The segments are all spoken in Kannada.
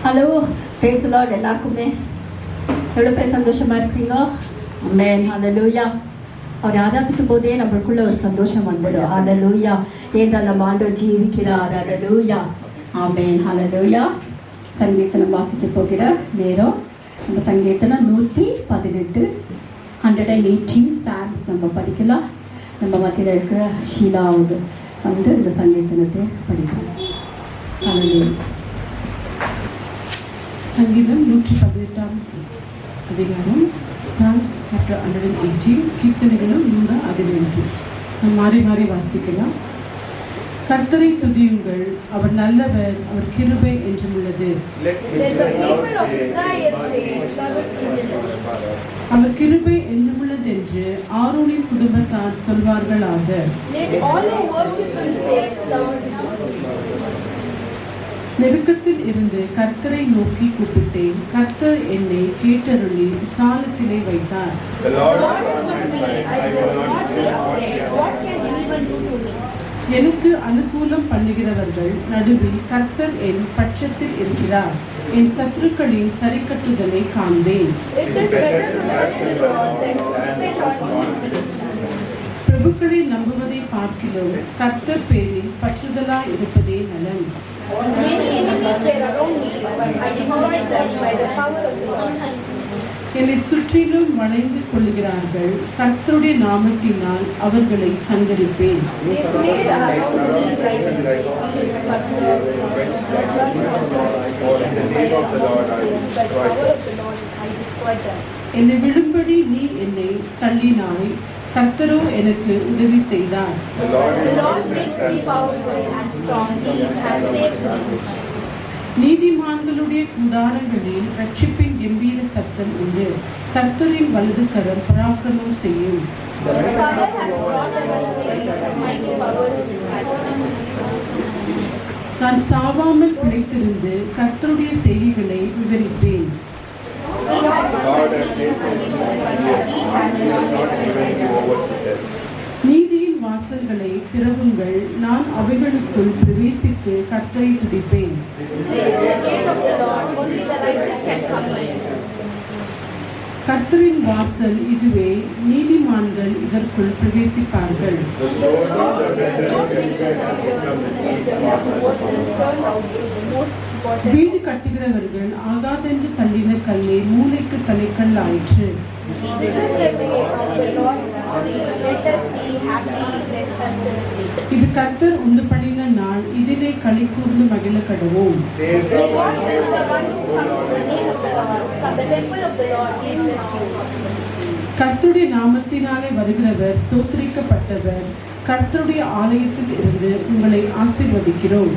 Hello, praise the Lord. எல்லாருக்குமே எவ்வளோ பேர் சந்தோஷமாக இருக்கிறீங்க? ஆமென், ஹல்லேலூயா. அவர் ஆராதிக்கும் போதே நம்மளுக்குள்ள ஒரு சந்தோஷம் வந்துடும். ஹல்லேலூயா. ஏன்றால் நம்ம ஆண்டவர் ஜீவிக்கிறார். ஹல்லேலூயா, ஆமென், ஹல்லேலூயா. சங்கீதனம் வாசிக்க போகிற நேரம் நம்ம சங்கீதனம் 118 118 சாம்ஸ் நம்ம படிக்கலாம். நம்ம மத்தியில் இருக்கிற ஷீலாவோடு வந்து இந்த சங்கீதனத்தை படிக்கலாம். ஹல்லேலூயா. சங்கீதம் 118 அதிகாரம், சாம்ஸ் சாப்டர் 118, கீர்த்தனைகளும் 118. நாம் மாறி மாறி வாசிக்கலாம். கர்த்தரை துதியுங்கள், அவர் நல்லவர், அவர் கிருபை என்றும் உள்ளது. அவர் கிருபை என்றும் உள்ளது என்று ஆரோனின் குடும்பத்தார் சொல்வார்களாக. நெருக்கத்தில் இருந்து கர்த்தரை நோக்கி கூப்பிட்டேன், கர்த்தர் என்னை கேட்டருளி விசாலத்திலே வைத்தார். எனக்கு அனுகூலம் பண்ணுகிறவர்கள் நடுவில் கர்த்தர் என் பட்சத்தில் இருக்கிறார். என் சத்துருக்களின் சரிக்கட்டுதலை காண்பேன். பிரபுக்களை நம்புவதை பார்க்கிலும் கர்த்தர் பேரில் பற்றுதலாய் இருப்பதே நலன். என்னை சுற்றிலும் வளைந்து கொள்கிறார்கள், கர்த்தருடைய நாமத்தினால் அவர்களை சங்கரிப்பேன். என்னை விழும்படி நீ என்னை தள்ளினாய், கர்த்தரோ எனக்கு உதவி செய்தார். நீதிமான்களுடைய கூடாரங்களில் ரட்சிப்பின் கம்பீர சத்தம் உண்டு. கர்த்தரின் வலது கரம் பராக்கிரமம் செய்யும். நான் சாவாமல் பிழைத்திருந்து கர்த்தருடைய செய்திகளை விவரிப்பேன். நீதியின் வாசல்களை திறவுங்கள், நான் அவைகளுக்குள் பிரவேசித்து கர்த்தரை துதிப்பேன். கர்த்தரின் வாசல் இதுவே, நீதிமான்கள் இதற்குள் பிரவேசிப்பார்கள். வீடு கட்டுகிறவர்கள் ஆகாதென்று தள்ளின கல்லே மூளைக்கு தலைக்கல் ஆயிற்று. இது கர்த்தர் உண்டு பண்ணின நாள், இதிலே களி கூர்ந்து மகிழ கடவோம். கர்த்தருடைய நாமத்தினாலே வருகிறவர் ஸ்தோத்திரிக்கப்பட்டவர். கர்த்தருடைய ஆலயத்தில் இருந்து உங்களை ஆசீர்வதிக்கிறோம்.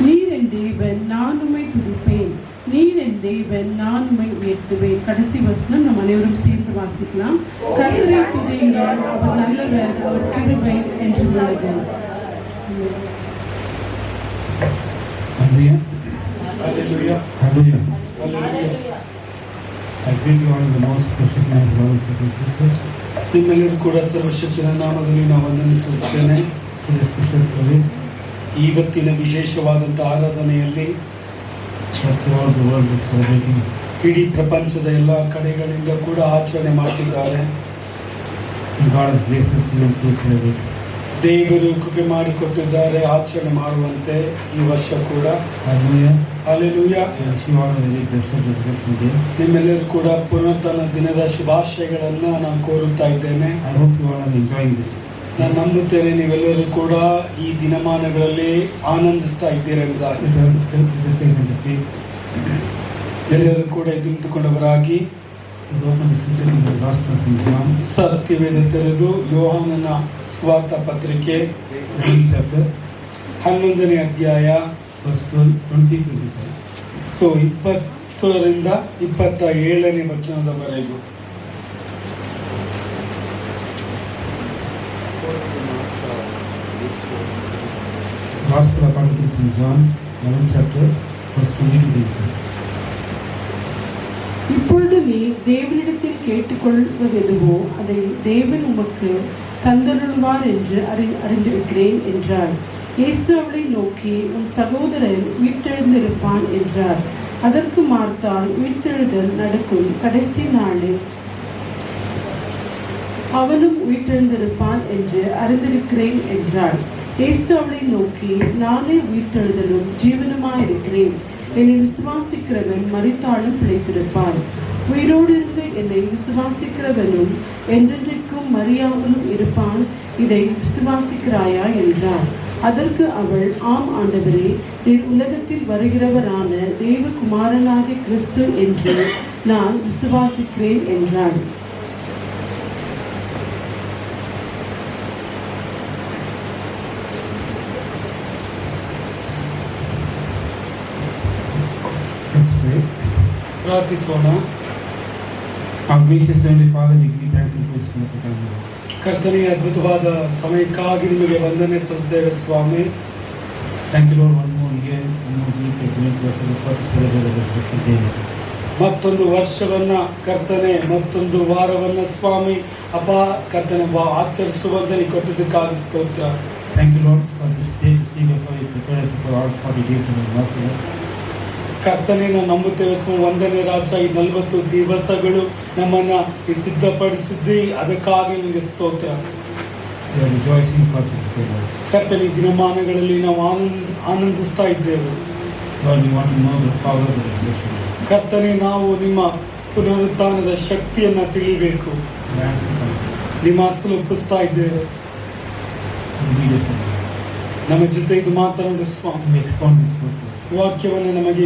நீர் என் தேவன், நான் உம்மை துதிப்பேன். நீர் என் தேவன், நான் உம்மை உயர்த்துவேன். கடைசி வசனம் நம்ம அனைவரும் சேர்ந்து வாசிக்கலாம். கர்த்தரை துதியுங்கள், அவர் நல்லவர், அவர் கிருபை என்று உள்ளது. Hallelujah. Hallelujah. Hallelujah. I greet you all in the most precious name of brothers and sisters. ನಿಮ್ಮೆಲ್ಲರೂ ಕೂಡ ಸರ್ವಶಕ್ತನ ನಾಮದಲ್ಲಿ ನಾವು ವಂದನಿಸುತ್ತೇನೆ. This special service, ಇವತ್ತಿನ ವಿಶೇಷವಾದಂಥ ಆರಾಧನೆಯಲ್ಲಿ throughout the world is celebrating. ಇಡೀ ಪ್ರಪಂಚದ ಎಲ್ಲ ಕಡೆಗಳಿಂದ ಕೂಡ ಆಚರಣೆ ಮಾಡ್ತಿದ್ದಾರೆ. God has blessed us even to celebrate. ದೇವರು ಕೃಪೆ ಮಾಡಿಕೊಟ್ಟಿದ್ದಾರೆ ಆಚರಣೆ ಮಾಡುವಂತೆ ಈ ವರ್ಷ ಕೂಡ. ಹಲ್ಲೆಲೂಯಾ. ನಿಮ್ಮೆಲ್ಲರೂ ಕೂಡ ಪುನರ್ತನ ದಿನದ ಶುಭಾಶಯಗಳನ್ನು ನಾನು ಕೋರುತ್ತಾ ಇದ್ದೇನೆ. ನಾನು ನಂಬುತ್ತೇನೆ ನೀವೆಲ್ಲರೂ ಕೂಡ ಈ ದಿನಮಾನಗಳಲ್ಲಿ ಆನಂದಿಸ್ತಾ ಇದ್ದೀರೆಂಬುದಾಗಿ. ಎಲ್ಲರೂ ಕೂಡ ಎದುರಿತುಕೊಂಡವರಾಗಿ ಸತ್ಯವೇದ ತೆರೆದು ಯೋಹಾನನ ಸ್ವಾರ್ಥ ಪತ್ರಿಕೆ 11ನೇ ಅಧ್ಯಾಯ 20 so 20ರಿಂದ 27ನೇ ವಚನದವರೆಗೂ. Gospel according to St. John 11th chapter verse 20. இப்பொழுது நீ தேவனிடத்தில் கேட்டுக்கொள்வதெதுவோ அதை தேவன் உமக்கு தந்தருள்வார் என்று அறிந்திருக்கிறேன் என்றார். இயேசு அவளை நோக்கி, உன் சகோதரன் உயிர்த்தெழுந்திருப்பான் என்றார். அதற்கு மார்த்தாள், உயிர்த்தெழுதல் நடக்கும் கடைசி நாளில் அவனும் உயிர்த்தெழுந்திருப்பான் என்று அறிந்திருக்கிறேன் என்றாள். இயேசு அவளை நோக்கி, நானே உயிர்த்தெழுதலும் ஜீவனுமாயிருக்கிறேன். என்னை விசுவாசிக்கிறவன் மரித்தாலும் பிழைத்திருப்பான். உயிரோடு இருந்து என்னை விசுவாசிக்கிறவனும் என்றென்றைக்கும் மறியாமலும் இருப்பான். இதை விசுவாசிக்கிறாயா என்றார். அதற்கு அவள், ஆம் ஆண்டவரே, நீர் உலகத்தில் வருகிறவரான தேவகுமாரனாகிய கிறிஸ்து என்று நான் விசுவாசிக்கிறேன் என்றாள். Let's pray. ಪ್ರಾರ್ಥಿಸೋಣ. Our gracious Heavenly Father, we give you thanks and praise for the time. ಕರ್ತನೇ, ಅದ್ಭುತವಾದ ಸಮಯಕ್ಕಾಗಿ ನಿಮಗೆ ವಂದನೆ ಸಲ್ಲಿಸುತ್ತೇವೆ ಸ್ವಾಮಿ. Thank you, Lord, one more year, one more week, that you make us able to celebrate the special day. ಮತ್ತೊಂದು ವರ್ಷವನ್ನ ಕರ್ತನೆ, ಮತ್ತೊಂದು ವಾರವನ್ನ ಸ್ವಾಮಿ ಅಪ್ಪ ಕರ್ತನೆ ಆಚರಿಸುವಂತೆ ನೀವು ಕೊಟ್ಟಿದ್ದಕ್ಕಾಗಿ ಸ್ತೋತ್ರ. Thank you, Lord, for this day to see before you prepare us for all 40 days of the mercy. ಕರ್ತನೆ, ನಾವು ನಂಬುತ್ತೇವೆ ಸ್ವಾಮಿ, ಒಂದನೇ ರಾಜ್ಯ ಈ 40 ದಿವಸಗಳು ನಮ್ಮನ್ನ ಈ ಸಿದ್ಧಪಡಿಸಿದ್ದಿ, ಅದಕ್ಕಾಗಿ ನಿಮಗೆ ಸ್ತೋತ್ರ. We are rejoicing for this day, Lord. ಕರ್ತನೆ, ಈ ದಿನಮಾನಗಳಲ್ಲಿ ನಾವು ಆನಂದಿಸ್ತಾ ಇದ್ದೇವೆ. Lord, we want to know the power of the resurrection. ಕರ್ತನೆ, ನಾವು ನಿಮ್ಮ ಪುನರುತ್ಥಾನದ ಶಕ್ತಿಯನ್ನ ತಿಳಿಬೇಕು. We ask you to ನಿಮ್ಮ ಹಸ್ತಲು ಒಪ್ಪಿಸ್ತಾ ಇದ್ದೇವೆ. lead us in this. ನಮ್ಮ ಜೊತೆ ಇದು ಮಾತನಾಡು ಸ್ವಾಮಿ. We expound this word to us. ವಾಕ್ಯವನ್ನು ನಮಗೆ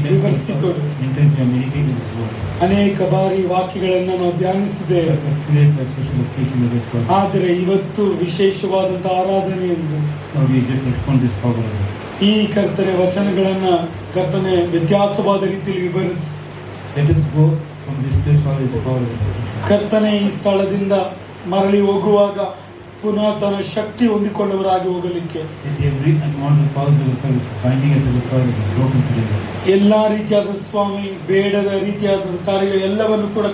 ವಿವರಿಸಿಕೊಡು. Intend to meditate this word. ಅನೇಕ ಬಾರಿ ವಾಕ್ಯಗಳನ್ನು ನಾವು ಧ್ಯಾನಿಸಿದ್ದೇವೆ. Today, for a special occasion of it, Lord. ಆದರೆ ಇವತ್ತು ವಿಶೇಷವಾದಂತಹ ಆರಾಧನೆ ಎಂದು Lord, we just expound this power of it. ಈ ಕರ್ತನೆ ವಚನಗಳನ್ನ ಕರ್ತನೆ ವ್ಯತ್ಯಾಸವಾದ ರೀತಿಯಲ್ಲಿ ವಿವರಿಸಿ Let us go from this place, Father, with the power of the resurrection. ಕರ್ತನೆ, ಈ ಸ್ಥಳದಿಂದ ಮರಳಿ ಹೋಗುವಾಗ ಪುನಃ ತನ್ನ ಶಕ್ತಿ ಹೊಂದಿಕೊಂಡವರಾಗಿ ಹೋಗಲಿಕ್ಕೆ Let every unwanted powers of the Father, which is binding us of the Father, be broken today, Lord. ಎಲ್ಲಾ ರೀತಿಯಾದ ಸ್ವಾಮಿ, ಬೇಡದ ರೀತಿಯಾದ ಕಾರ್ಯಗಳು ಎಲ್ಲವನ್ನು ಕೂಡ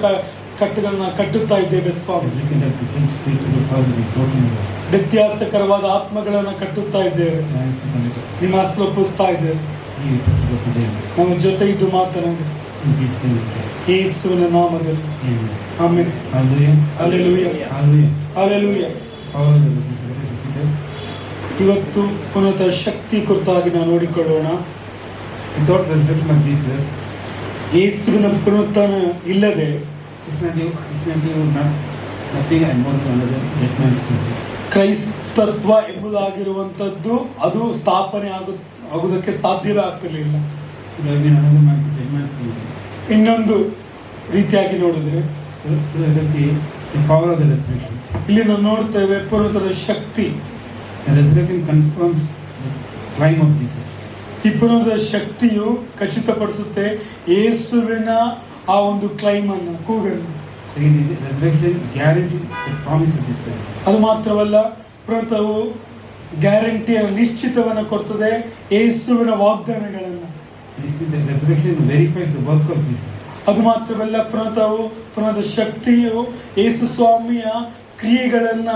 ಕಟ್ಟುಗಳನ್ನ ಕಟ್ಟುತ್ತಾ ಇದ್ದೇವೆ ಸ್ವಾಮಿ. Every kind of different spirits of the Father be broken, Lord. ವ್ಯತ್ಯಾಸಕರವಾದ ಆತ್ಮಗಳನ್ನ ಕಟ್ಟುತ್ತಾ ಇದ್ದೇವೆ. And as we commit it, ನಿಮ್ಮ ಹಸ್ತಲು ಒಪ್ಪಿಸ್ತಾ ಇದ್ದೇವೆ. be with us, Lord, today, Lord. ನಮ್ಮ ಜೊತೆ ಇದ್ದು ಮಾತನಾಡಿ In Jesus' name we pray. ಯೇಸುವಿನ ನಾಮದಲ್ಲಿ Amen. Amen. Hallelujah. Hallelujah. Hallelujah. Hallelujah. Power of the resurrection. ಇವತ್ತು ಪುನಃ ಶಕ್ತಿ ಕುರಿತಾಗಿ ನಾವು ನೋಡಿಕೊಳ್ಳೋಣ. Without resurrection of Jesus, ಯೇಸುವಿನ ಪುನರುತ್ಥಾನ ಇಲ್ಲದೆ Christianity would not nothing and more than another dead man's creature. ಕ್ರೈಸ್ತತ್ವ ಎಂಬುದಾಗಿರುವಂಥದ್ದು ಅದು ಸ್ಥಾಪನೆ ಆಗುವುದಕ್ಕೆ ಸಾಧ್ಯವೇ ಆಗ್ತಿರ್ಲಿಲ್ಲ. It would have been another man's dead man's creature. ಇನ್ನೊಂದು ರೀತಿಯಾಗಿ ನೋಡಿದ್ರೆ So let us see the power of the resurrection. ಇಲ್ಲಿ ನಾವು ನೋಡ್ತೇವೆ ಪುನರುತ್ಥಾನದ ಶಕ್ತಿ. The resurrection confirms the claim of Jesus. ಈ ಪುನರುತ್ಥಾನದ ಶಕ್ತಿಯು ಖಚಿತಪಡಿಸುತ್ತೆ ಯೇಸುವಿನ ಆ ಒಂದು ಕ್ಲೈಮ್ ಅನ್ನು, ಕೂಗನ್ನು. Secondly, the resurrection guarantees the promise of this Christ. ಅದು ಮಾತ್ರವಲ್ಲ, ಪುನರುತ್ಥಾನವು ಗ್ಯಾರಂಟಿಯ ನಿಶ್ಚಿತವನ್ನು ಕೊಡ್ತದೆ ಯೇಸುವಿನ ವಾಗ್ದಾನಗಳನ್ನು. And you see, the resurrection verifies the work of Jesus. ಅದು ಮಾತ್ರವಲ್ಲ, ಪುನಃ ಶಕ್ತಿಯು ಯೇಸು ಸ್ವಾಮಿಯ ಕ್ರಿಯೆಗಳನ್ನ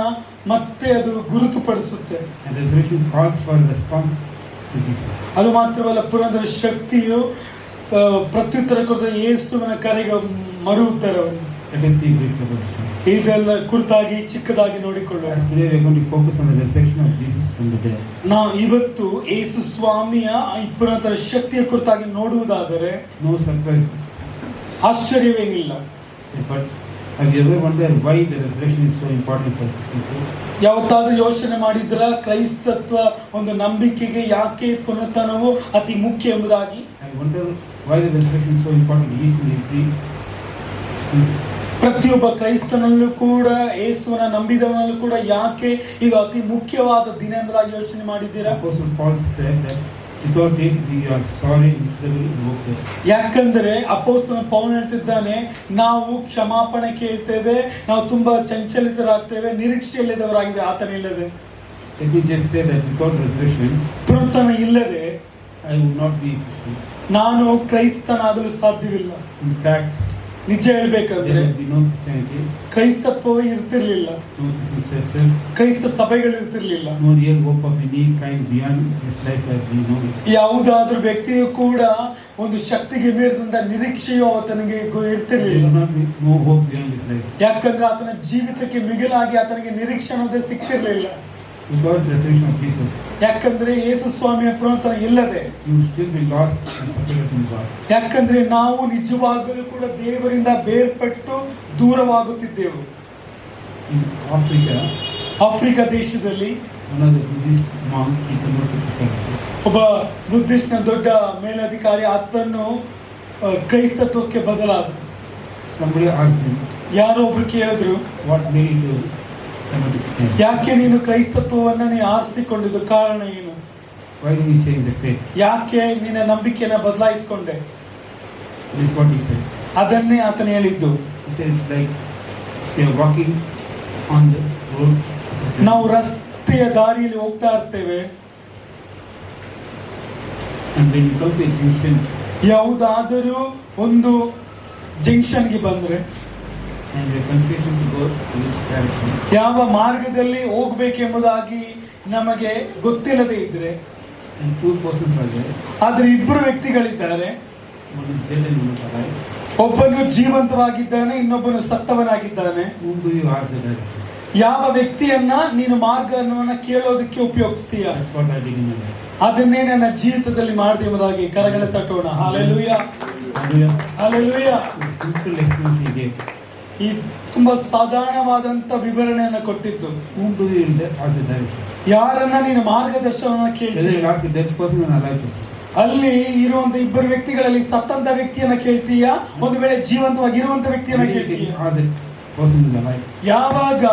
ಮತ್ತೆ ಅದು ಗುರುತುಪಡಿಸುತ್ತೆ. And resurrection calls for a response to Jesus. ಅದು ಮಾತ್ರವಲ್ಲ, ಪುನಃ ಶಕ್ತಿಯು ಪ್ರತ್ಯುತ್ತರ ಕೊಡುತ್ತೆ ಯೇಸುವಿನ ಕರೆಗೆ ಮರು ಉತ್ತರವನ್ನು. Let us see briefly about this one. ಇದೆಲ್ಲ ಕುರಿತಾಗಿ ಚಿಕ್ಕದಾಗಿ ನೋಡಿಕೊಳ್ಳೋಣ. As today we are going to focus on the resurrection of Jesus from the dead. ನಾವು ಇವತ್ತು ಯೇಸು ಸ್ವಾಮಿಯ ಈ ಪುನಃ ಶಕ್ತಿಯ ಕುರಿತಾಗಿ ನೋಡುವುದಾದರೆ No surprise, ಆಶ್ಚರ್ಯವೇನಿಲ್ಲ. but have you ever wondered why the resurrection is so important for Christian people? ಯಾವತ್ತಾದ್ರೂ ಯೋಚನೆ ಮಾಡಿದ್ರ ಕ್ರೈಸ್ತತ್ವ ಒಂದು ನಂಬಿಕೆಗೆ ಯಾಕೆ ಪುನರುತ್ಥಾನವು ಅತಿ ಮುಖ್ಯ ಎಂಬುದಾಗಿ? I wonder why the resurrection is so important to each and every Christian. ಪ್ರತಿಯೊಬ್ಬ ಕ್ರೈಸ್ತನಲ್ಲೂ ಕೂಡ ಯೇಸುವನ ನಂಬಿದವನಲ್ಲೂ ಕೂಡ ಯಾಕೆ ಇದು ಅತಿ ಮುಖ್ಯವಾದ ದಿನ ಎಂಬುದಾಗಿ ಯೋಚನೆ ಮಾಡಿದ್ದೀರಾ? Apostle Paul said that without it we are sorry, miserable, and hopeless. ಯಾಕಂದ್ರೆ ಅಪೊಸ್ತಲನ ಪೌಲ ಹೇಳ್ತಿದ್ದಾನೆ, ನಾವು ಕ್ಷಮಾಪಣೆ ಕೇಳ್ತೇವೆ, ನಾವು ತುಂಬಾ ಚಂಚಲಿತರಾಗ್ತೇವೆ, ನಿರೀಕ್ಷೆಯಿಲ್ಲದವರಾಗಿದೆ ಆತನ ಇಲ್ಲದೆ. Let me just say that without resurrection ಪುನರುತ್ಥಾನ ಇಲ್ಲದೆ I would not be a Christian. ನಾನು ಕ್ರೈಸ್ತನಾಗಲು ಸಾಧ್ಯವಿಲ್ಲ. In fact, ನಿಜ there ಹೇಳ್ಬೇಕಂದ್ರೆ would be no Christianity, ಕ್ರೈಸ್ತತ್ವವೇ ಇರ್ತಿರ್ಲಿಲ್ಲ, no Christian churches, ಕ್ರೈಸ್ತ ಸಭೆಗಳು ಇರ್ತಿರ್ಲಿಲ್ಲ. no real hope of any kind beyond this life as we know it. ಯಾವುದಾದ್ರೂ ವ್ಯಕ್ತಿಯು ಕೂಡ ಒಂದು ಶಕ್ತಿಗೆ ಮೀರಿದಂತ ನಿರೀಕ್ಷೆಯು ಆತನಿಗೆ There ಇರ್ತಿರ್ಲಿಲ್ಲ. will not be no hope beyond this life. ಯಾಕಂದ್ರೆ ಆತನ ಜೀವಿತಕ್ಕೆ ಮಿಗಿಲಾಗಿ ಆತನಿಗೆ ನಿರೀಕ್ಷೆ ಅನ್ನೋದೇ ಸಿಕ್ತಿರ್ಲಿಲ್ಲ. Without the resurrection of Jesus, ಯಾಕಂದ್ರೆ ಯೇಸು ಸ್ವಾಮಿಯ ಪುನರುತ್ಥಾನ ಇಲ್ಲದೆ you would still be lost and separated from God. ಯಾಕಂದ್ರೆ ನಾವು ನಿಜವಾಗಲೂ ಕೂಡ ದೇವರಿಂದ ಬೇರ್ಪಟ್ಟು ದೂರವಾಗುತ್ತಿದ್ದೆವು. In Africa, ಆಫ್ರಿಕಾ ದೇಶದಲ್ಲಿ one of the Buddhist monk, he converted to Christianity. ಒಬ್ಬ ಬುದ್ಧಿಸ್ಟ್ನ ದೊಡ್ಡ ಮೇಲಧಿಕಾರಿ ಆತನು ಕ್ರೈಸ್ತತ್ವಕ್ಕೆ ಬದಲಾದ. Somebody asked him, ಯಾರೋ ಒಬ್ರು ಕೇಳಿದ್ರು, what made you to convert to Christianity? ಯಾಕೆ ನೀನು ಕ್ರೈಸ್ತತ್ವವನ್ನ ನೀ ಆರಿಸಿಕೊಂಡಿದ್ದು ಕಾರಣ ಏನು? Why did he change the faith? ಯಾಕೆ ನಿನ್ನ ನಂಬಿಕೆಯನ್ನ ಬದಲಾಯಿಸಿಕೊಂಡೆ? This is what he said. ಅದನ್ನೇ ಆತನು ಹೇಳಿದ್ದು. He said it's like we are walking on the road. ನಾವು ರಸ್ತೆಯ ದಾರಿಯಲ್ಲಿ ಹೋಗ್ತಾ ಇರ್ತೇವೆ, And when you come to a junction, ಯಾವುದಾದರೂ ಒಂದು ಜಂಕ್ಷನ್ಗೆ ಬಂದ್ರೆ and the confusion to go to which direction, ಯಾವ ಮಾರ್ಗದಲ್ಲಿ ಹೋಗ್ಬೇಕೆಂಬುದಾಗಿ ನಮಗೆ ಗೊತ್ತಿಲ್ಲದೆ ಇದ್ರೆ, and two persons are there, ಆದ್ರೆ ಇಬ್ಬರು ವ್ಯಕ್ತಿಗಳಿದ್ದಾರೆ, one is dead and one is alive. ಒಬ್ಬನು ಜೀವಂತವಾಗಿದ್ದಾನೆ, ಇನ್ನೊಬ್ಬನು ಸತ್ತವನಾಗಿದ್ದಾನೆ. Whom do you ask the direction? ಯಾವ ವ್ಯಕ್ತಿಯನ್ನ ನೀನು ಮಾರ್ಗವನ್ನ ಕೇಳೋದಕ್ಕೆ ಉಪಯೋಗಿಸ್ತೀಯ? That's what I did in my life. ಅದನ್ನೇ ನನ್ನ ಜೀವಿತದಲ್ಲಿ ಮಾಡಿದೆ ಎಂಬುದಾಗಿ ಕರಗಳ ತಟ್ಟೋಣ. Hallelujah, Hallelujah. Hallelujah. With simple explanation he gave. ಈ ತುಂಬಾ ಸಾಧಾರಣವಾದಂತ ವಿವರಣೆಯನ್ನ ಕೊಟ್ಟಿದ್ದು. Whom do you ask the direction? ಯಾರನ್ನ ನೀನು ಮಾರ್ಗದರ್ಶನವನ್ನ Whether ಕೇಳ್ತೀಯ? you ask a dead person or a alive person. ಅಲ್ಲಿ ಇರುವಂತ ಇಬ್ಬರು ವ್ಯಕ್ತಿಗಳಲ್ಲಿ ಸತ್ತಂತ ವ್ಯಕ್ತಿಯನ್ನ ಕೇಳ್ತೀಯ, ಒಂದು ವೇಳೆ ಜೀವಂತವಾಗಿರುವಂತ ವ್ಯಕ್ತಿಯನ್ನ Maybe you ಕೇಳ್ತೀಯ? can ask the person who is alive. ಯಾವಾಗ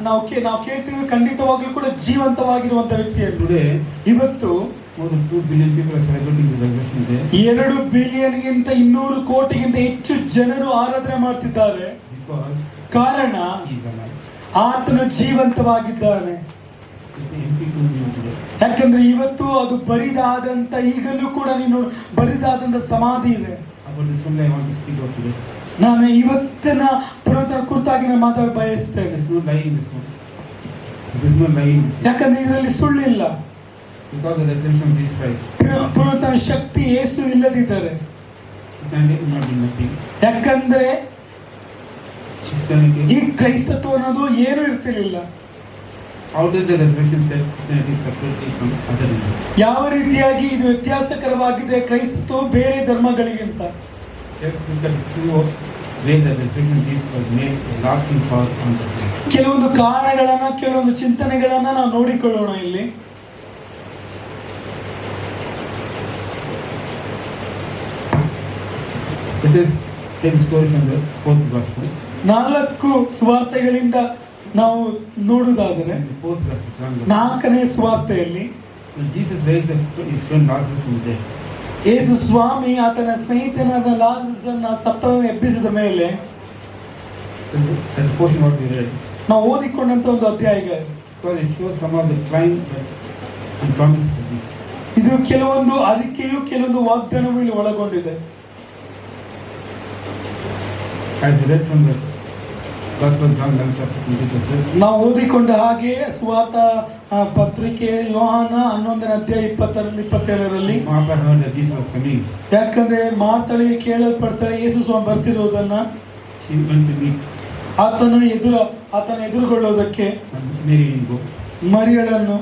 ನಾವು ಕೇಳ್ತೀವಿ ಖಂಡಿತವಾಗ್ಲೂ ಕೂಡ ಜೀವಂತವಾಗಿರುವಂತ ವ್ಯಕ್ತಿಯನ್ನು. Today, ಇವತ್ತು more than 2 billion people are celebrating the resurrection day 2 ಬಿಲಿಯನ್ಗಿಂತ 200 ಕೋಟಿಗಿಂತ ಹೆಚ್ಚು ಜನರು ಆರಾಧನೆ ಮಾಡ್ತಿದ್ದಾರೆ. because ಕಾರಣ he is alive. ಆತನು ಜೀವಂತವಾಗಿದ್ದಾನೆ. It's an empty tomb today. ಯಾಕಂದ್ರೆ ಇವತ್ತು ಅದು ಬರಿದಾದಂತ, ಈಗಲೂ ಕೂಡ ನೀನು ಬರಿದಾದಂತ ಸಮಾಧಿ ಇದೆ. About this only I want to speak about today. ನಾನು ಇವತ್ತಿನ ಪುನರುತ್ಥಾನ ಕುರಿತಾಗಿ ನಾನು ಮಾತಾಡ ಬಯಸ್ತೇನೆ. There's no lie in this one. There's no lie in this one. ಯಾಕಂದ್ರೆ ಇದರಲ್ಲಿ ಸುಳ್ಳಿಲ್ಲ. Because the resurrection of Jesus Christ, ಪುನರುತ್ಥಾನ ಶಕ್ತಿ ಯೇಸು ಇಲ್ಲದಿದ್ದರೆ, Christianity will not be nothing. ಯಾಕಂದ್ರೆ Christianity, ಈ ಕ್ರೈಸ್ತತ್ವ ಅನ್ನೋದು ಏನೂ ಇರ್ತಿರ್ಲಿಲ್ಲ. how does the resurrection set Christianity separately from other religions? ಯಾವ ರೀತಿಯಾಗಿ ಇದು ವ್ಯತ್ಯಾಸಕರವಾಗಿದೆ ಕ್ರೈಸ್ತತ್ವ ಬೇರೆ ಧರ್ಮಗಳಿಗಿಂತ? Let's look at a few ways that the resurrection of Jesus was made a lasting power on this world. ಕೆಲವೊಂದು ಕಾರಣಗಳನ್ನ, ಕೆಲವೊಂದು ಚಿಂತನೆಗಳನ್ನ ನಾವು ನೋಡಿಕೊಳ್ಳೋಣ ಇಲ್ಲಿ. Let us take the story from the 4th gospel. 4 ಸುವಾರ್ತೆಗಳಿಂದ ನಾವು ನೋಡುವುದಾದರೆ, In the 4th gospel, John gospel, 4ನೇ ಸುವಾರ್ತೆಯಲ್ಲಿ when Jesus raised his friend Lazarus from the dead, ಯೇಸು ಸ್ವಾಮಿ ಆತನ ಸ್ನೇಹಿತನಾದ ಲಾಜರಸನ್ನ ಸತ್ತವರನ್ನು ಎಬ್ಬಿಸಿದ ಮೇಲೆ, that's the portion what we read, ನಾವು ಓದಿಕೊಂಡಂತ ಒಂದು ಅಧ್ಯಾಯ. because it shows some of the claims and promises of Jesus. ಇದು ಕೆಲವೊಂದು ಅರಿಕೆಯು, ಕೆಲವೊಂದು ವಾಗ್ದಾನವೂ ಇಲ್ಲಿ ಒಳಗೊಂಡಿದೆ. As we read from the Gospel of John 11 chapter 20 verses, ನಾವು ಓದಿಕೊಂಡ ಹಾಗೆ ಸುವಾರ್ತ ಪತ್ರಿಕೆ ಯೋಹಾನ 11ನೇ ಅಧ್ಯಾಯ 20-27ರಲ್ಲಿ, Martha heard that Jesus was coming. ಯಾಕಂದ್ರೆ ಮಾರ್ತಳಿಗೆ ಕೇಳಲ್ಪಡ್ತಾಳೆ ಯೇಸು ಸ್ವಾಮಿ ಬರ್ತಿರೋದನ್ನ. She went to meet ಆತನ ಎದುರುಗೊಳ್ಳೋದಕ್ಕೆ Mary in go. ಮರಿಯಳನ್ನು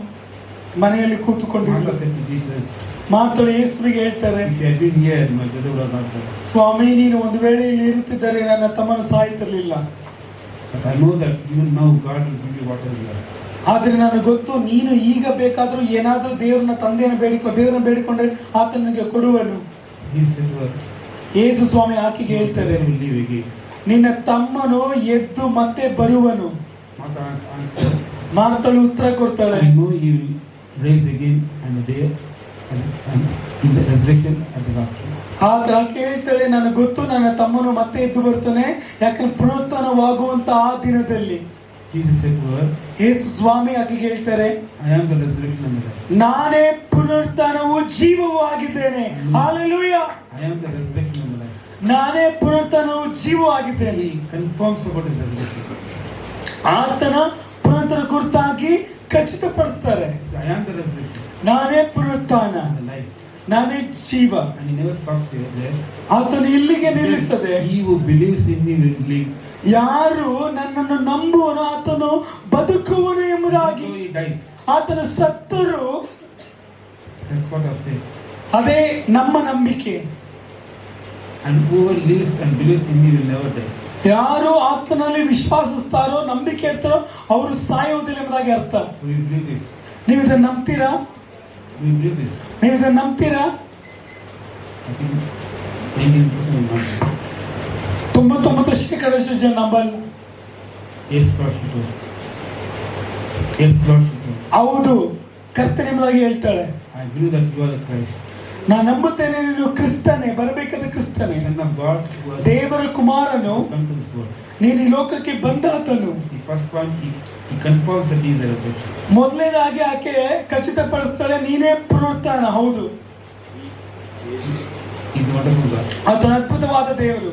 ಮನೆಯಲ್ಲಿ Martha ಕೂತುಕೊಂಡಿದ್ಲು. said to Jesus, ಮಾರ್ತಳು ಯೇಸುವಿಗೆ ಹೇಳ್ತಾರೆ, if you had been here, my brother would have not died. ಸ್ವಾಮಿ, ನೀನು ಒಂದು ವೇಳೆ ಇಲ್ಲಿ ಇರುತ್ತಿದ್ದರೆ ನನ್ನ ತಮ್ಮನು ಸಾಯ್ತಿರ್ಲಿಲ್ಲ. But I know that even now God will give you whatever you ask. ಆದ್ರೆ ನನಗೆ ಗೊತ್ತು, ನೀನು ಈಗ ಬೇಕಾದ್ರೂ ಏನಾದ್ರೂ ದೇವರನ್ನ ಬೇಡಿಕೊಂಡ್ರೆ ಆತ ನನಗೆ ಕೊಡುವನು. Jesus said to her, ಯೇಸು ಸ್ವಾಮಿ ಆಕೆಗೆ your ಹೇಳ್ತಾರೆ, brother will live again. ನಿನ್ನ ತಮ್ಮನು ಎದ್ದು ಮತ್ತೆ ಬರುವನು. Martha answered, ಮಾರ್ತಳು ಉತ್ತರ ಕೊಡ್ತಾಳೆ, I know he will rise again on the day and in the resurrection at the last day. ಆಕೆ ಹೇಳ್ತಾಳೆ, ನನಗೆ ಗೊತ್ತು ನನ್ನ ತಮ್ಮನು ಮತ್ತೆ ಎದ್ದು ಬರ್ತಾನೆ, ಯಾಕಂದ್ರೆ ಪುನರುತ್ಥಾನವಾಗುವಂತ ಆ ದಿನದಲ್ಲಿ. Jesus said to her, ಯೇಸು ಸ್ವಾಮಿ ಆಕೆಗೆ ಹೇಳ್ತಾರೆ, I am the resurrection and the life. ನಾನೇ ಪುನರುತ್ಥಾನವೂ ಜೀವವೂ ಆಗಿದ್ದೇನೆ. Hallelujah. I am the resurrection and the life. ನಾನೇ ಪುನರುತ್ಥಾನವು ಜೀವವಾಗಿದ್ದೇನೆ. He confirms about his resurrection. ಆತನ ಪುನರುತ್ಥಾನ ಕುರಿತಾಗಿ ಖಚಿತಪಡಿಸ್ತಾರೆ. I am the resurrection ನಾನೇ ಪುನರುತ್ಥಾನ, and the life. ನಾನೇ ಜೀವ. And he never stops there. ಆತನು ಇಲ್ಲಿಗೆ ನಿಲ್ಲಿಸದೆ, He who believes in me will live. ಯಾರು ನನ್ನನ್ನು ನಂಬುವನು ಆತನು ಬದುಕುವನು ಎಂಬುದಾಗಿ. Though he dies. ಆತನು ಸತ್ತರು, That's what our faith. ಅದೇ ನಮ್ಮ ನಂಬಿಕೆ. And whoever lives and believes in me will never die. ಯಾರು ಆತನಲ್ಲಿ ವಿಶ್ವಾಸಿಸ್ತಾರೋ, ನಂಬಿಕೆ ಇರ್ತಾರೋ, ಅವರು ಸಾಯುವುದಿಲ್ಲ ಎಂಬುದಾಗಿ ಅರ್ಥ. We believe this. ನೀವು ಇದನ್ನು ನಂಬ್ತೀರಾ? We believe this. ನೀವು ಇದನ್ನು ನಂಬ್ತೀರಾ? I think 19% will not die. 99% ಜನ ನಂಬಲ್ಲ. Yes, Lord should do. Yes, Lord should do. ಹೌದು, ಕರ್ತನೆಂಬುದಾಗಿ ಹೇಳ್ತಾಳೆ. I believe that you are the Christ. ನಾನು ನಂಬುತ್ತೇನೆ ನೀನು ಕ್ರಿಸ್ತನೇ, ಬರಬೇಕಾದ ಕ್ರಿಸ್ತನೇ, Son of God who has ದೇವರ ಕುಮಾರನು, come to this world. ನೀನು ಈ ಲೋಕಕ್ಕೆ ಬಂದಾತನು. The first point, he confirms that he is the resurrection. ಮೊದಲನೇದಾಗಿ ಆಕೆ ಖಚಿತಪಡಿಸ್ತಾಳೆ, ನೀನೇ ಪುನರುತ್ಥಾನ. ಹೌದು, He is a wonderful God. ಆತನ ಅದ್ಭುತವಾದ ದೇವರು.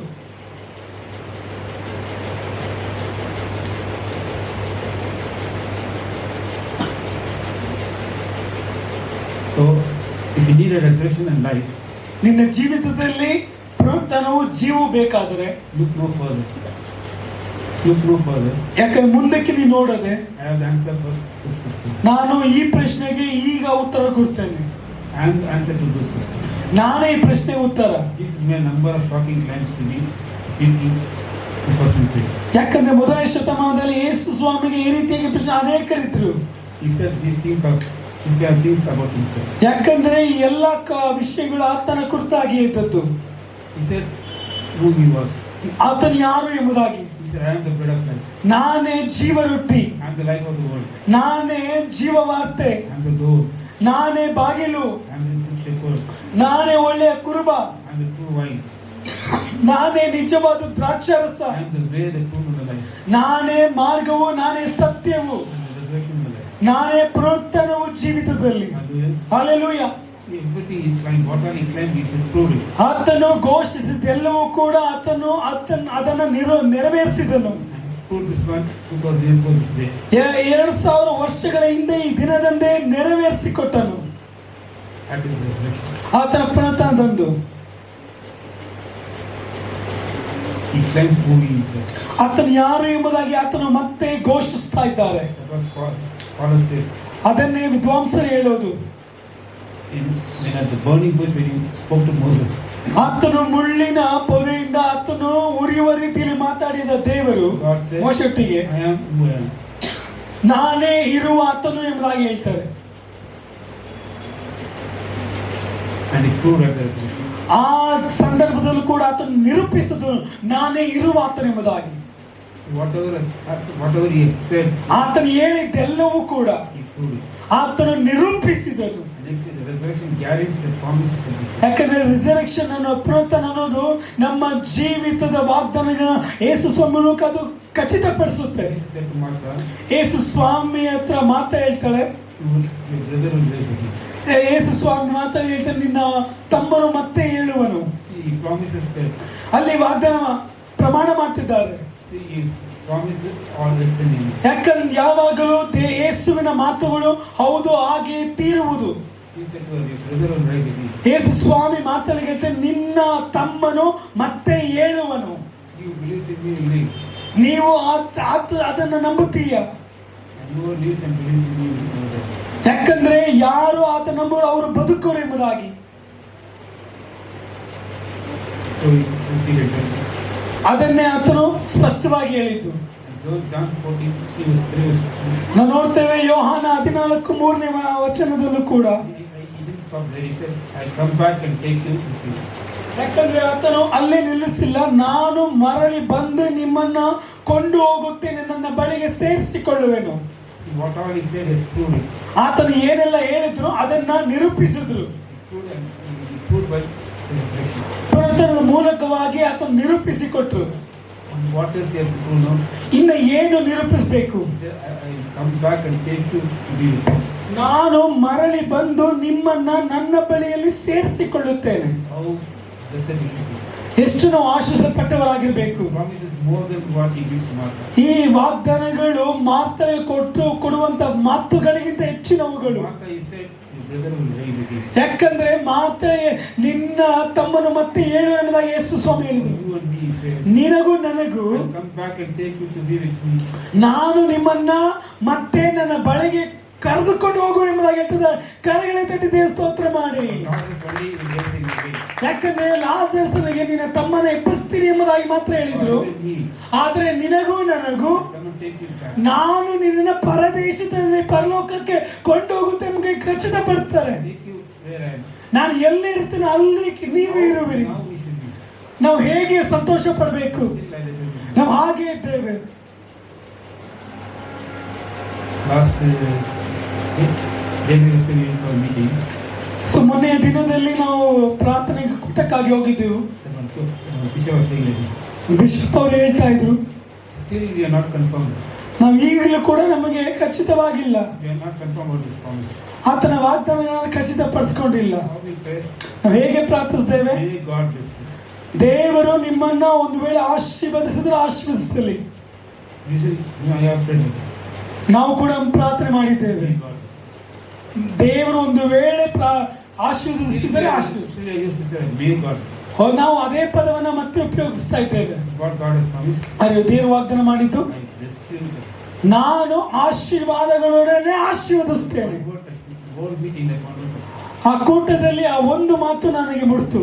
So, if you need a resurrection and life, ನಿನ್ನ ಜೀವಿತದಲ್ಲಿ ಪುನರುತ್ಥಾನವು ಜೀವವು ಬೇಕಾದರೆ look no further. Look no further. ಯಾಕಂದ್ರೆ ಮುಂದಕ್ಕೆ ನೀನು ನೋಡದೆ, I have the answer for this question. ನಾನು ಈ ಪ್ರಶ್ನೆಗೆ ಈಗ ಉತ್ತರ ಕೊಡ್ತೇನೆ. I am the answer to this question. ನಾನೇ ಈ ಪ್ರಶ್ನೆಗೆ ಉತ್ತರ. This is my number of shocking claims to be people in the first century. ಯಾಕಂದ್ರೆ ಮೊದಲನೇ ಶತಮಾನದಲ್ಲಿ ಯೇಸು ಸ್ವಾಮಿಗೆ ಈ ರೀತಿಯಾಗಿ ಪ್ರಶ್ನೆ ಅನೇಕರಿದ್ರು. He said these things about himself. ಯಾಕಂದ್ರೆ ಈ ಎಲ್ಲ ವಿಷಯಗಳು ಆತನ ಕುರಿತಾಗಿ ಇದ್ದದ್ದು. He said who he was. ಆತನು ಯಾರು ಎಂಬುದಾಗಿ. He said, I am the bread of life. ನಾನೇ ಜೀವ ರೊಟ್ಟಿ, I am the life of the world. ನಾನೇ ಜೀವವಾರ್ತೆ, I am the door. ನಾನೇ ಬಾಗಿಲು, I am the good shepherd. ನಾನೇ ಒಳ್ಳೆಯ ಕುರುಬ, I am the true wine. ನಾನೇ ನಿಜವಾದ ದ್ರಾಕ್ಷಾರಸ, I am the way, the truth, and the life. ನಾನೇ ಮಾರ್ಗವು, ನಾನೇ ಸತ್ಯವು, I am the resurrection and the life. ನಾನೇ ಪುನರುತ್ಥಾನವು ಜೀವಿತದಲ್ಲಿ. Hallelujah. Hallelujah. See, everything he claimed, whatever he claimed, he said, proved it. ಆತನು ಘೋಷಿಸಿದ್ದೆಲ್ಲವೂ ಕೂಡ ಅದನ್ನು ನೆರವೇರಿಸಿದನು. Proved this one 2000 years ago this day. 2000 ವರ್ಷಗಳ ಹಿಂದೆ ಈ ದಿನದಂದೇ ನೆರವೇರಿಸಿಕೊಟ್ಟನು. That is the resurrection. ಆತನ ಪುನರುತ್ಥಾನದಂದು He claims who he himself. ಆತನು ಯಾರು ಎಂಬುದಾಗಿ ಆತನು ಮತ್ತೆ ಘೋಷಿಸ್ತಾ ಇದ್ದಾರೆ. That was Paul says. ಅದನ್ನೇ ವಿದ್ವಾಂಸರು ಹೇಳೋದು. When at the burning bush when he spoke to Moses. ಆತನು ಮುಳ್ಳಿನ ಪೊದೆಯಿಂದ ಆತನು ಉರಿಯುವ ರೀತಿಯಲ್ಲಿ ಮಾತಾಡಿದ ದೇವರು God said, ಮೋಶೆಯೊಟ್ಟಿಗೆ I am who I am. ನಾನೇ ಇರುವ ಆತನು ಎಂಬುದಾಗಿ ಹೇಳ್ತಾರೆ. And he proved at the resurrection. ಆ ಸಂದರ್ಭದಲ್ಲೂ ಕೂಡ ಆತನು ನಿರೂಪಿಸಿದನು, ನಾನೇ ಇರುವ ಆತನು ಎಂಬುದಾಗಿ. Whatever he has said, ಆತನು ಹೇಳಿದ್ದೆಲ್ಲವೂ ಕೂಡ he proved it. ಆತನು ನಿರೂಪಿಸಿದನು. Next, the resurrection guarantees the promises of this. ಯಾಕಂದ್ರೆ ರಿಸರೆಕ್ಷನ್ ಅನ್ನೋ ಪುನರುತ್ಥಾನ ಅನ್ನೋದು ನಮ್ಮ ಜೀವಿತದ ವಾಗ್ದಾನಗಳ ಯೇಸು ಸ್ವಾಮಿ ಮೂಲಕ ಅದು ಖಚಿತಪಡಿಸುತ್ತೆ. Jesus said to Martha, ಯೇಸು ಸ್ವಾಮಿ ಹತ್ರ ಮಾತಾ ಹೇಳ್ತಾಳೆ, your brother will rise again. ಯೇಸು ಸ್ವಾಮಿ ಮಾತಾ ಹೇಳ್ತಾನೆ, ನಿನ್ನ ತಮ್ಮನು ಮತ್ತೆ ಹೇಳುವನು. See, he promises that. ಅಲ್ಲಿ ವಾಗ್ದಾನ ಪ್ರಮಾಣ ಮಾಡ್ತಿದ್ದಾರೆ. See, his promise all listening. ಯಾಕಂದ್ರೆ ಯಾವಾಗಲೂ ಯೇಸುವಿನ ಮಾತುಗಳು ಹೌದು ಹಾಗೆ ತೀರುವುದು. He said to her, your brother will rise again. ಯೇಸು ಸ್ವಾಮಿ ಮಾತಲ್ಲಿ ಹೇಳ್ತಾನೆ, ನಿನ್ನ ತಮ್ಮನು ಮತ್ತೆ ಹೇಳುವನು. You believes in me will live. ನೀವು ಅದನ್ನು ನಂಬುತ್ತೀಯ. And whoever lives and believes in me will never die. ಯಾಕಂದ್ರೆ ಯಾರು ಆತ ನಂಬುವರು ಅವರು ಬದುಕರು ಎಂಬುದಾಗಿ. So he repeated exactly. ಅದನ್ನೇ ಆತನು ಸ್ಪಷ್ಟವಾಗಿ ಹೇಳಿದ್ದು. So John 14:3 ನಾವು ನೋಡ್ತೇವೆ ಯೋಹಾನ 14:3 ವಚನದಲ್ಲೂ ಕೂಡ. he didn't stop there. He said, I come back and take you with me. ಯಾಕಂದ್ರೆ ಆತನು ಅಲ್ಲೇ ನಿಲ್ಲಿಸಿಲ್ಲ, ನಾನು ಮರಳಿ ಬಂದು ನಿಮ್ಮನ್ನ ಕೊಂಡು ಹೋಗುತ್ತೇನೆ, ನನ್ನ ಬಳಿಗೆ ಸೇರಿಸಿಕೊಳ್ಳುವೆನು. What all he said is proved it. ಆತನು ಏನೆಲ್ಲ ಹೇಳಿದ್ರು ಅದನ್ನ ನಿರೂಪಿಸಿದ್ರು. He proved by the resurrection. ಪುನರುತ್ಥಾನದ ಮೂಲಕವಾಗಿ ಆತನು ನಿರೂಪಿಸಿಕೊಟ್ರು. And what else he has to prove now? ಇನ್ನು ಏನು ನಿರೂಪಿಸಬೇಕು? He said, I come back and take you to be with me. ನಾನು ಮರಳಿ ಬಂದು ನಿಮ್ಮನ್ನ ನನ್ನ ಬಳಿಯಲ್ಲಿ ಸೇರಿಸಿಕೊಳ್ಳುತ್ತೇನೆ. How blessed we should be. ಎಷ್ಟು ನಾವು ಆಶೀರ್ವದಿಸಲ್ಪಟ್ಟವರಾಗಿರ್ಬೇಕು. Promise is more than what he gives to Martha. ಈ ವಾಗ್ದಾನಗಳು ಮಾತಳೆ ಕೊಡುವಂತ ಮಾತುಗಳಿಗಿಂತ ಹೆಚ್ಚಿನವುಗಳು. Martha, he said, your brother will rise again. ಯಾಕಂದ್ರೆ ಮಾತಳೆ ನಿನ್ನ ತಮ್ಮನು ಮತ್ತೆ ಏಳು ಎಂಬುದಾಗಿ ಯೇಸು ಸ್ವಾಮಿ ಹೇಳಿದರು. You and me, he says, ನಿನಗೂ ನನಗೂ I'll come back and take you to be with me. ನಾನು ನಿಮ್ಮನ್ನ ಮತ್ತೆ ನನ್ನ ಬಳಿಗೆ ಕರೆದುಕೊಂಡು ಹೋಗುವ ಎಂಬುದಾಗಿ ಹೇಳ್ತದೆ. ಕರಗಳೇ ತಟ್ಟಿ ದೇವ ಸ್ತೋತ್ರ ಮಾಡಿ. Lazarus only will rise again. ಯಾಕಂದ್ರೆ ಲಾಜರಸನಿಗೆ ನಿನ್ನ ತಮ್ಮನ ಎಬ್ಬಿಸ್ತೀನಿ ಎಂಬುದಾಗಿ ಮಾತ್ರ ಹೇಳಿದ್ರು. ಆದ್ರೆ ನಿನಗೂ ನನಗೂ Come and take you back. ನಾನು ನಿನ್ನ ಪರದೇಶದಲ್ಲಿ ಪರಲೋಕಕ್ಕೆ ಕೊಂಡೋಗುತ್ತೆ ಎಂಬುದಾಗಿ ಖಚಿತಪಡ್ತಾರೆ. Take you where I am. ನಾನು ಎಲ್ಲಿ ಇರ್ತೀನಿ ಅಲ್ಲಿ ನೀವು ಇರುವಿರಿ. Now we should be. ನಾವು ಹೇಗೆ ಸಂತೋಷ ಪಡಬೇಕು, Still like that. ನಾವು ಹಾಗೆ ಇದ್ದೇವೆ. Last day we were in our meeting. So ಮೊನ್ನೆಯ ದಿನದಲ್ಲಿ ನಾವು ಪ್ರಾರ್ಥನೆಗೆ ಕೂಟಕ್ಕಾಗಿ ಹೋಗಿದ್ದೆವು. Bishop was saying like this. Bishop ಅವರು ಹೇಳ್ತಾ ಇದ್ರು, Still we are not confirmed. ನಾವು ಈಗಲೂ ಕೂಡ ನಮಗೆ ಖಚಿತವಾಗಿಲ್ಲ, We are not confirmed about this promise. ಆತನ ವಾಗ್ದಾನಗಳನ್ನು ಖಚಿತಪಡಿಸಿಕೊಂಡಿಲ್ಲ. How we pray? ನಾವು ಹೇಗೆ ಪ್ರಾರ್ಥಿಸ್ತೇವೆ? May God bless you. ದೇವರು ನಿಮ್ಮನ್ನ ಒಂದು ವೇಳೆ ಆಶೀರ್ವದಿಸಿದ್ರೆ ಆಶೀರ್ವದಿಸಲಿ. Usually, I have prayed like that. ನಾವು ಕೂಡ ಪ್ರಾರ್ಥನೆ ಮಾಡಿದ್ದೇವೆ. May God bless you. ದೇವರು ಒಂದು ವೇಳೆ ಆಶೀರ್ವದಿಸಿದರೆ ಆಶೀರ್ವದಿಸಿ. Still I used to say, may God bless you. ನಾವು ಅದೇ ಪದವನ್ನ ಮತ್ತೆ ಉಪಯೋಗಿಸ್ತಾ ಇದ್ದೇವೆ. What God has promised, ಆದರೆ ದೇವರು ವಾಗ್ದಾನ ಮಾಡಿದ್ದು, I bless you with it. ನಾನು ಆಶೀರ್ವಾದಗಳೊಡನೆ ಆಶೀರ್ವದಿಸ್ತೇನೆ. Whole meeting that one. ಆ ಕೂಟದಲ್ಲಿ ಆ ಒಂದು ಮಾತು ನನಗೆ ಮುಡ್ತು.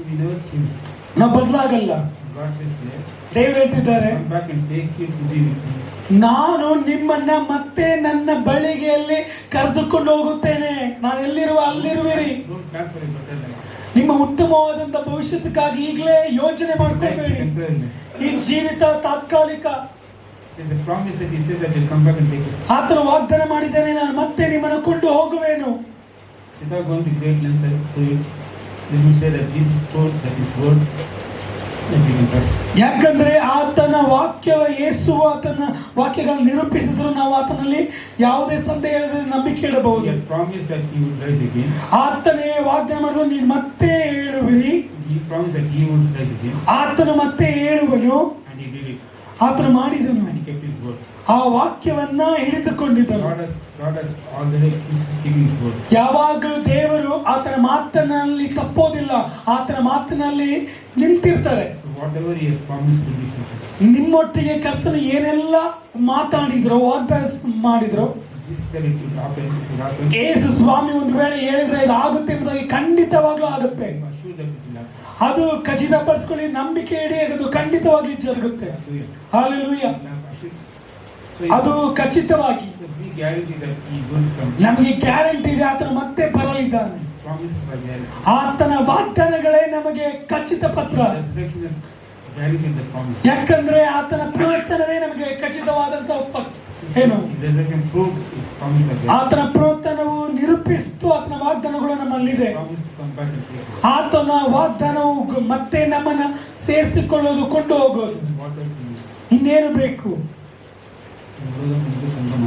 We never change. ನಾವು ಬದಲಾಗಲ್ಲ. God says there, ದೇವರು ಹೇಳ್ತಿದ್ದಾರೆ, come back and take you to be with me. ನಾನು ನಿಮ್ಮನ್ನ ಮತ್ತೆ ನನ್ನ ಬಳಿಗೆಯಲ್ಲಿ ಕರೆದುಕೊಂಡು ಹೋಗುತ್ತೇನೆ. ನಾನು ಎಲ್ಲಿರುವ ಅಲ್ಲಿರುವಿರಿ. Don't plan for a better life. ನಿಮ್ಮ ಉತ್ತಮವಾದಂತ ಭವಿಷ್ಯಕ್ಕಾಗಿ ಈಗಲೇ ಯೋಚನೆ ಮಾಡ್ಕೊಳ್ಬೇಡಿ. Temporarily. ಈ ಜೀವಿತ ತಾತ್ಕಾಲಿಕ. There's a promise that he says that he'll come back and take us. ಆತನು ವಾಗ್ದಾನ ಮಾಡಿದ್ದಾನೆ, ನಾನು ಮತ್ತೆ ನಿಮ್ಮನ್ನು ಕೊಂಡು ಹೋಗುವೆನು. Without going to great length to it, let me say that Jesus told that his word that we can trust. ಯಾಕಂದ್ರೆ ಆತನ ವಾಕ್ಯವ ಯೇಸು ಆತನ ವಾಕ್ಯಗಳನ್ನು ನಿರೂಪಿಸಿದ್ರು ನಾವು ಆತನಲ್ಲಿ ಯಾವುದೇ ಸಂದೇಹ ಇಲ್ಲದೆ ನಂಬಿಕೆ He ಇಡಬಹುದು. had promised that he would rise again. ಆತನೇ ವಾಗ್ದಾನ ಮಾಡಿದ್ರು, ನೀನು ಮತ್ತೆ ಹೇಳುವಿರಿ. He promised that he would rise again. ಆತನು ಮತ್ತೆ ಹೇಳುವನು. And he did it. ಆತನು ಮಾಡಿದನು. And he kept his word. ಆ ವಾಕ್ಯವನ್ನ ಹಿಡಿದುಕೊಂಡಿದ್ದನು. God has already keeps keeping his word. ಯಾವಾಗಲೂ ದೇವರು ಆತನ ಮಾತಿನಲ್ಲಿ ತಪ್ಪೋದಿಲ್ಲ, ಆತನ ಮಾತಿನಲ್ಲಿ ನಿಂತಿರ್ತಾರೆ. So whatever he has promised will be fulfilled. ನಿಮ್ಮೊಟ್ಟಿಗೆ ಕರ್ತನು ಏನೆಲ್ಲ ಮಾತಾಡಿದ್ರು, ವಾಗ್ದಾನ ಮಾಡಿದ್ರು, Jesus said it will happen. It will happen. ಯೇಸು ಸ್ವಾಮಿ ಒಂದು ವೇಳೆ ಹೇಳಿದ್ರೆ ಇದು ಆಗುತ್ತೆ ಎಂಬುದಾಗಿ ಖಂಡಿತವಾಗ್ಲೂ ಆಗುತ್ತೆ. I'm assured that it will happen. ಅದು ಖಚಿತಪಡಿಸ್ಕೊಳ್ಳಿ, ನಂಬಿಕೆ ಇಡಿ, ಅದು ಖಂಡಿತವಾಗಿ ಜರುಗುತ್ತೆ. ಹಲ್ಲೆಲೂಯಾ. I'm assured. ಅದು ಖಚಿತವಾಗಿ So we guarantee that he will come. ನಮಗೆ ಗ್ಯಾರಂಟಿ ಇದೆ, ಆತನು ಮತ್ತೆ ಬರಲಿದ್ದಾನೆ. His promises are guaranteed. ಆತನ ವಾಗ್ದಾನಗಳೇ ನಮಗೆ ಖಚಿತ ಪತ್ರ. Resurrection has guaranteed the promise. ಯಾಕಂದ್ರೆ ಆತನ ಪುನರುತ್ಥಾನವೇ ನಮಗೆ ಖಚಿತವಾದಂತ ಏನು, His resurrection proved his promise are guaranteed. ಆತನ ಪುನರುತ್ಥಾನವು ನಿರೂಪಿಸಿತು, ಆತನ ವಾಗ್ದಾನಗಳು ನಮ್ಮಲ್ಲಿದೆ. Promise to come back and take us. ಆತನ ವಾಗ್ದಾನವು ಮತ್ತೆ ನಮ್ಮನ್ನ ಸೇರಿಸಿಕೊಳ್ಳೋದು, ಕೊಂಡು ಹೋಗೋದು. What else we need? ಇನ್ನೇನು ಬೇಕು? ನಮಗೆ ಸಂಗಮ.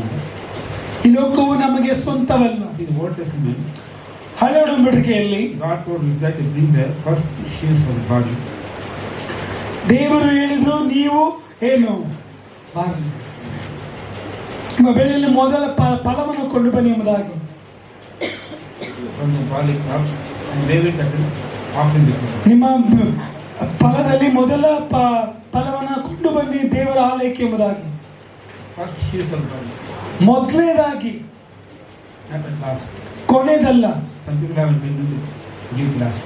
ಈ ಲೋಕವು ನಮಗೆ ಸ್ವಂತವಲ್ಲ. See, the Old Testament, ಹಳೆ ಒಡಂಬಡಿಕೆಯಲ್ಲಿ God told Israel to bring the first sheaves of the body. ದೇವರು ಹೇಳಿದ್ರು, ನೀವು ಏನು ನಿಮ್ಮ ಬೆಳೆಯಲ್ಲಿ ಮೊದಲ ಫಲವನ್ನು ಕೊಂಡು ಬನ್ನಿ ಎಂಬುದಾಗಿ. From the barley crop and wave it at the offering before. ನಿಮ್ಮ ಫಲದಲ್ಲಿ ಮೊದಲ ಫಲವನ್ನು ಕೊಂಡು ಬನ್ನಿ ದೇವರ ಆಲಯಕ್ಕೆ ಎಂಬುದಾಗಿ. First sheaves of the body. ಮೊದಲನೇದಾಗಿ, Not at last. ಕೊನೆದಲ್ಲ. Some people have been able to give it last.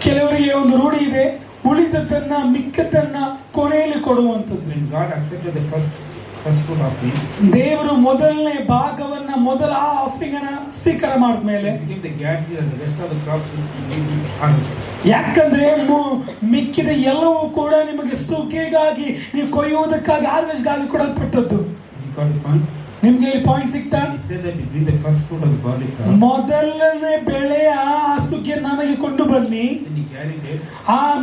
ಕೆಲವರಿಗೆ ಒಂದು ರೂಢಿ ಇದೆ, ಉಳಿದದ್ದನ್ನ ಮಿಕ್ಕದ್ದನ್ನ ಕೊನೆಯಲ್ಲಿ ಕೊಡುವಂಥದ್ದು. When God accepted the first fruit offering, ದೇವರು ಮೊದಲನೇ ಭಾಗವನ್ನ, ಮೊದಲ ಆ ಆಫರಿಂಗ್ ಅನ್ನ ಸ್ವೀಕಾರ ಮಾಡಿದ್ಮೇಲೆ it became the guarantee that the rest of the crops will be harvested. ಯಾಕಂದ್ರೆ ಮಿಕ್ಕಿದ ಎಲ್ಲವೂ ಕೂಡ ನಿಮಗೆ ಸುಗ್ಗಿಗಾಗಿ, ನೀವು ಕೊಯ್ಯುವುದಕ್ಕಾಗಿ, ಹಾರ್ವೆಸ್ಟ್ಗಾಗಿ ಕೊಡಲ್ಪಟ್ಟದ್ದು. You got the point? ನಿಮ್ಗೆ ಇಲ್ಲಿ ಪಾಯಿಂಟ್ ಸಿಗ್ತಾ? He said that you bring the first fruit of the garlic crop. ಮೊದಲನೇ ಬೆಳೆಯ ಹಸುಗೆ ನನಗೆ ಕೊಂಡು ಬನ್ನಿ. Then he guaranteed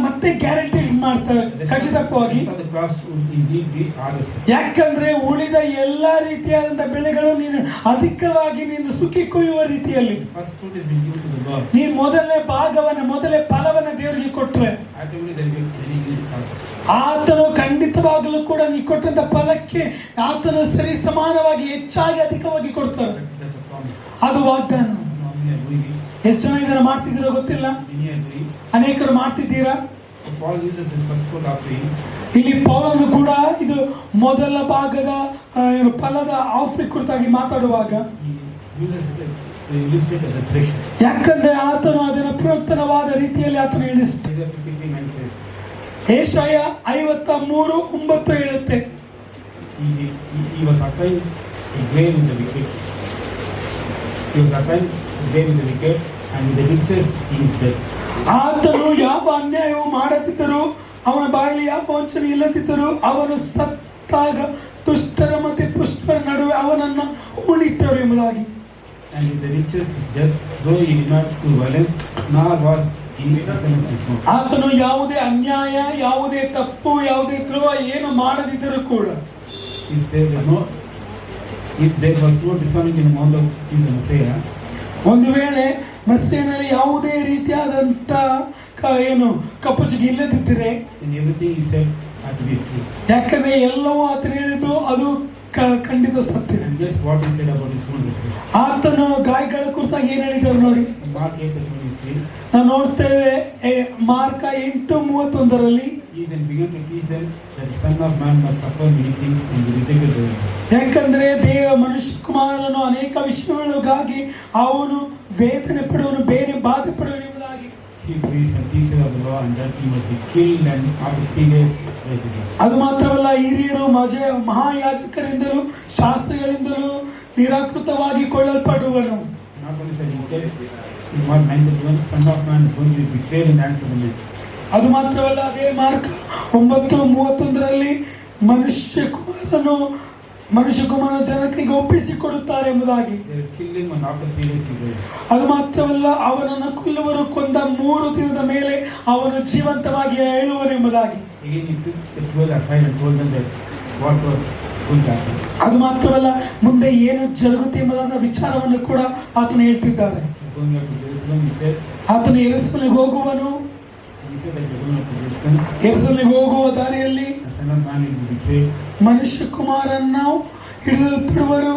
ಮತ್ತೆ ಗ್ಯಾರಂಟಿ ಮಾಡ್ತಾರೆ ಖಚಿತವಾಗಿ. the crops would indeed be harvested. ಯಾಕಂದ್ರೆ ಉಳಿದ ಎಲ್ಲಾ ರೀತಿಯಾದಂತ ಬೆಳೆಗಳು ನೀನು ಅಧಿಕವಾಗಿ ನೀನು ಸುಖಿ ಕೊಯ್ಯುವ ರೀತಿಯಲ್ಲಿ First fruit is being given to the Lord. ನೀ ಮೊದಲನೇ ಭಾಗವನ್ನ ಮೊದಲೇ ಫಲವನ್ನ ದೇವರಿಗೆ ಕೊಟ್ರೆ Ultimately there will be many huge harvest. ಆತನು ಖಂಡಿತವಾಗಲೂ ಕೂಡ ನೀ ಕೊಟ್ಟಂತ ಫಲಕ್ಕೆ ಆತನು ಸರಿ ಸಮಾನವಾಗಿ ಹೆಚ್ಚಾಗಿ ಅಧಿಕವಾಗಿ ಕೊಡ್ತಾರೆ. That's a promise. ಅದು ವಾಗ್ದಾನ. How many are doing it? ಎಷ್ಟು ಜನ ಇದನ್ನ ಮಾಡ್ತಿದ್ದೀರೋ ಗೊತ್ತಿಲ್ಲ, Many are doing. ಅನೇಕರು ಮಾಡ್ತಿದ್ದೀರಾ. So Paul uses his first fruit offering. ಇಲ್ಲಿ ಪೌಲನು ಕೂಡ ಇದು ಮೊದಲ ಭಾಗದ ಫಲದ ಆಫ್ರಿ ಕುರಿತಾಗಿ ಮಾತಾಡುವಾಗ He uses it as resurrection. ಯಾಕಂದ್ರೆ ಆತನು ಅದನ್ನು ಪುನರುತ್ಥಾನವಾದ ರೀತಿಯಲ್ಲಿ ಆತನು ಎಣಿಸುತ್ತಾನೆ. Isaiah 53:9 says, ಏಷಯ 53:9 ಹೇಳುತ್ತೆ, he was assigned a grave with the wicked. He was assigned a grave with the wicked, and with the riches he is dead. ಆತನು ಯಾವ ಅನ್ಯಾಯವು ಮಾಡದಿದ್ದರೂ ಅವನ ಬಾಯಲ್ಲಿ ಯಾವ ವಂಚನೆ ಇಲ್ಲದಿದ್ದರೂ ಅವನು ಸತ್ತಾಗ ದುಷ್ಟರ ಮತ್ತೆ ಪುಷ್ಟರ ನಡುವೆ ಅವನನ್ನು ಹೂಣಿಟ್ಟರು ಎಂಬುದಾಗಿ. And with the riches is dead, though he did not do violence, nor was any person of his mouth. ಆತನು ಯಾವುದೇ ಅನ್ಯಾಯ, ಯಾವುದೇ ತಪ್ಪು, ಯಾವುದೇ ದ್ರೋಹ ಏನು ಮಾಡದಿದ್ದರೂ ಕೂಡ If there was no dishonesty in the mouth of Jesus Messiah, ಒಂದು ವೇಳೆ ಮಸ್ಸಿನಲ್ಲಿ ಯಾವುದೇ ರೀತಿಯಾದಂತ ಏನು ಕಪ್ಪುಚಿಗೆ ಇಲ್ಲದಿದ್ದರೆ, then everything he said had to be true. ಯಾಕಂದ್ರೆ ಎಲ್ಲವೂ ಆತನು ಹೇಳಿದ್ದು ಅದು ಖಂಡಿತ ಸತ್ಯ. And guess what he said about his own resurrection? ಆತನು ಗಾಯಗಳ ಕುರಿತಾಗಿ ಏನ್ ಹೇಳಿದ್ದಾರೆ ನೋಡಿ. In Mark 8:31 we see, ನಾವು ನೋಡ್ತೇವೆ mark 8:31 he then began to teach them that the Son of Man must suffer many things and be rejected by others. ಯಾಕಂದ್ರೆ ಮನುಷ್ಯ ಕುಮಾರನು ಅನೇಕ ವಿಷಯಗಳಿಗಾಗಿ ಅವನು ವೇದನೆ ಪಡುವನು, ಬೇರೆ ಬಾಧೆ ಪಡುವನು ಎಂಬುದಾಗಿ, Chief priest and teacher of the law, and that he must be killed and after 3 days rise again. ಅದು ಮಾತ್ರವಲ್ಲ, ಹಿರಿಯರು ಮಹಾಯಾಜಕರಿಂದಲೂ ಶಾಸ್ತ್ರಿಗಳಿಂದಲೂ ನಿರಾಕೃತವಾಗಿ ಕೊಳ್ಳಲ್ಪಡುವನು. Not only said, he said in Mark 9:31, Son of Man is going to be betrayed in the hands of the men. ಅದು ಮಾತ್ರವಲ್ಲ, ಅದೇ ಮಾರ್ಕ 9:31 ಮನುಷ್ಯ ಕುಮಾರನ ಜನಕ್ಕೆ ಒಪ್ಪಿಸಿಕೊಡುತ್ತಾರೆ ಎಂಬುದಾಗಿ. They will kill him and after 3 days he will rise. ಅದು ಮಾತ್ರವಲ್ಲ, ಅವನನ್ನು ಕೊಲ್ಲುವರು, ಕೊಂದ 3 ದಿನದ ಮೇಲೆ ಅವನು ಜೀವಂತವಾಗಿ ಏಳುವನೆಂಬುದಾಗಿ. Again he took the 12 aside and told them that what was going to happen. ಅದು ಮಾತ್ರವಲ್ಲ, ಮುಂದೆ ಏನು ಜರುಗುತ್ತೆ ಎಂಬುದನ್ನ ವಿಚಾರವನ್ನು ಕೂಡ ಆತನು ಹೇಳ್ತಿದ್ದಾರೆ. Going up to Jerusalem, he said, ಆತನು ಯೆರೂಸಲೇಮಿಗೆ ಹೋಗುವನು. he said that they are going up to Jerusalem, ಯೆರೂಸಲೇಮಿಗೆ ಹೋಗುವ ದಾರಿಯಲ್ಲಿ the Son of Man will be betrayed. ಮನುಷ್ಯ ಕುಮಾರನ್ನ ಹಿಡಿಯಲ್ಪಡುವರು,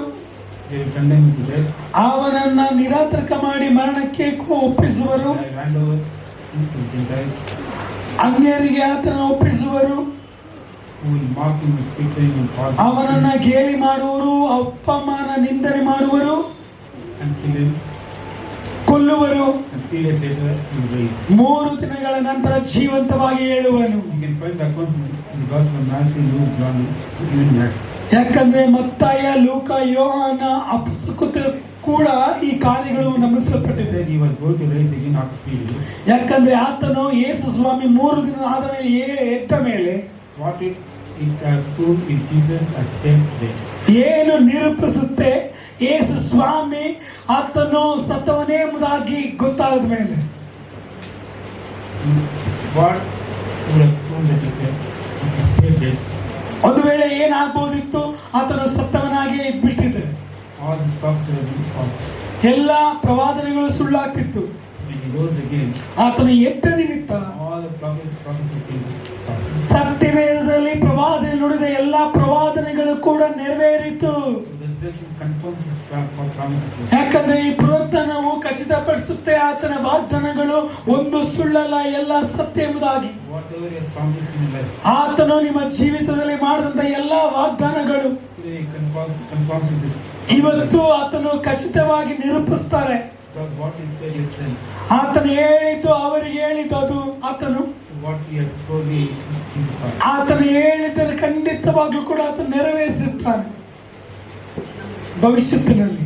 They will condemn him to death. ಅವನನ್ನ ನಿರಾತರ್ಕ ಮಾಡಿ ಮರಣಕ್ಕೆ ಒಪ್ಪಿಸುವರು. They will hand over him to the Gentiles, ಅನ್ಯರಿಗೆ ಆತನ ಒಪ್ಪಿಸುವರು. who will mock him and spit on him and fall ಅವನನ್ನ ಗೇಲಿ ಮಾಡುವರು, ಅಪಮಾನ ನಿಂದನೆ ಮಾಡುವರು, and kill him. ಕೊಲ್ಲುವರು. And 3 days later he will rise. 3 ದಿನಗಳ ನಂತರ ಜೀವಂತವಾಗಿ ಏಳುವನು. You can find the accounts in the Gospel of Matthew, Luke, John, even in Acts. ಯಾಕಂದ್ರೆ ಮತ್ತಾಯ, ಲೂಕ, ಯೋಹಾನ, ಅಪೊಸ್ತಲರು ಕೂಡ ಈ ಕಾರ್ಯಗಳು He ನಮೂದಿಸಲ್ಪಟ್ಟಿದೆ. said he was going to rise again after 3 days. ಯಾಕಂದ್ರೆ ಆತನು ಯೇಸು ಸ್ವಾಮಿ 3 ದಿನ ಆದ ಮೇಲೆ ಎದ್ದ ಮೇಲೆ What it proved in Jesus had stayed there. ಏನು ನಿರೂಪಿಸುತ್ತೆ, ಯೇಸು ಸ್ವಾಮಿ ಆತನು ಸತ್ತವನೇ ಎಂಬುದಾಗಿ ಗೊತ್ತಾದ ಮೇಲೆ What would have proved that he stayed there? ಒಂದು ವೇಳೆ ಏನಾಗಬಹುದಿತ್ತು, ಆತನು ಸತ್ತವನಾಗಿ ಬಿಟ್ಟಿದ್ರೆ All these prophecies were being false. ಎಲ್ಲ ಪ್ರವಾದನೆಗಳು ಸುಳ್ಳಾಗ್ತಿತ್ತು. So when he rose again, ಆತನು ಎದ್ದ ನಿಮಿತ್ತ all the prophecies came to pass. ಸತ್ಯವೇದದಲ್ಲಿ ಪ್ರವಾದನೆ ನುಡಿದ ಎಲ್ಲ ಪ್ರವಾದನೆಗಳು ಕೂಡ ನೆರವೇರಿತು. So the resurrection confirms his promises. ಯಾಕಂದ್ರೆ ಈ ಪುನರುತ್ಥಾನವು ಖಚಿತಪಡಿಸುತ್ತೆ ಆತನ ವಾಗ್ದಾನಗಳು ಒಂದು ಸುಳ್ಳಲ್ಲ, ಎಲ್ಲ ಸತ್ಯ ಎಂಬುದಾಗಿ. Whatever he has promised in your life, ಆತನು ನಿಮ್ಮ ಜೀವಿತದಲ್ಲಿ ಮಾಡಿದಂತ ಎಲ್ಲ ವಾಗ್ದಾನಗಳು today he confirms with this. ಇವತ್ತು ಆತನು ಖಚಿತವಾಗಿ ನಿರೂಪಿಸ್ತಾರೆ. Because what he said yesterday, ಆತನು ಹೇಳಿದ್ದು, ಅವರಿಗೆ ಹೇಳಿದ್ದು, ಅದು ಆತನು what he has told me in the past. ಆತನು ಹೇಳಿದರೆ ಖಂಡಿತವಾಗ್ಲೂ ಕೂಡ ಆತನು ನೆರವೇರಿಸುತ್ತಾನೆ ಭವಿಷ್ಯತ್ತಿನಲ್ಲಿ.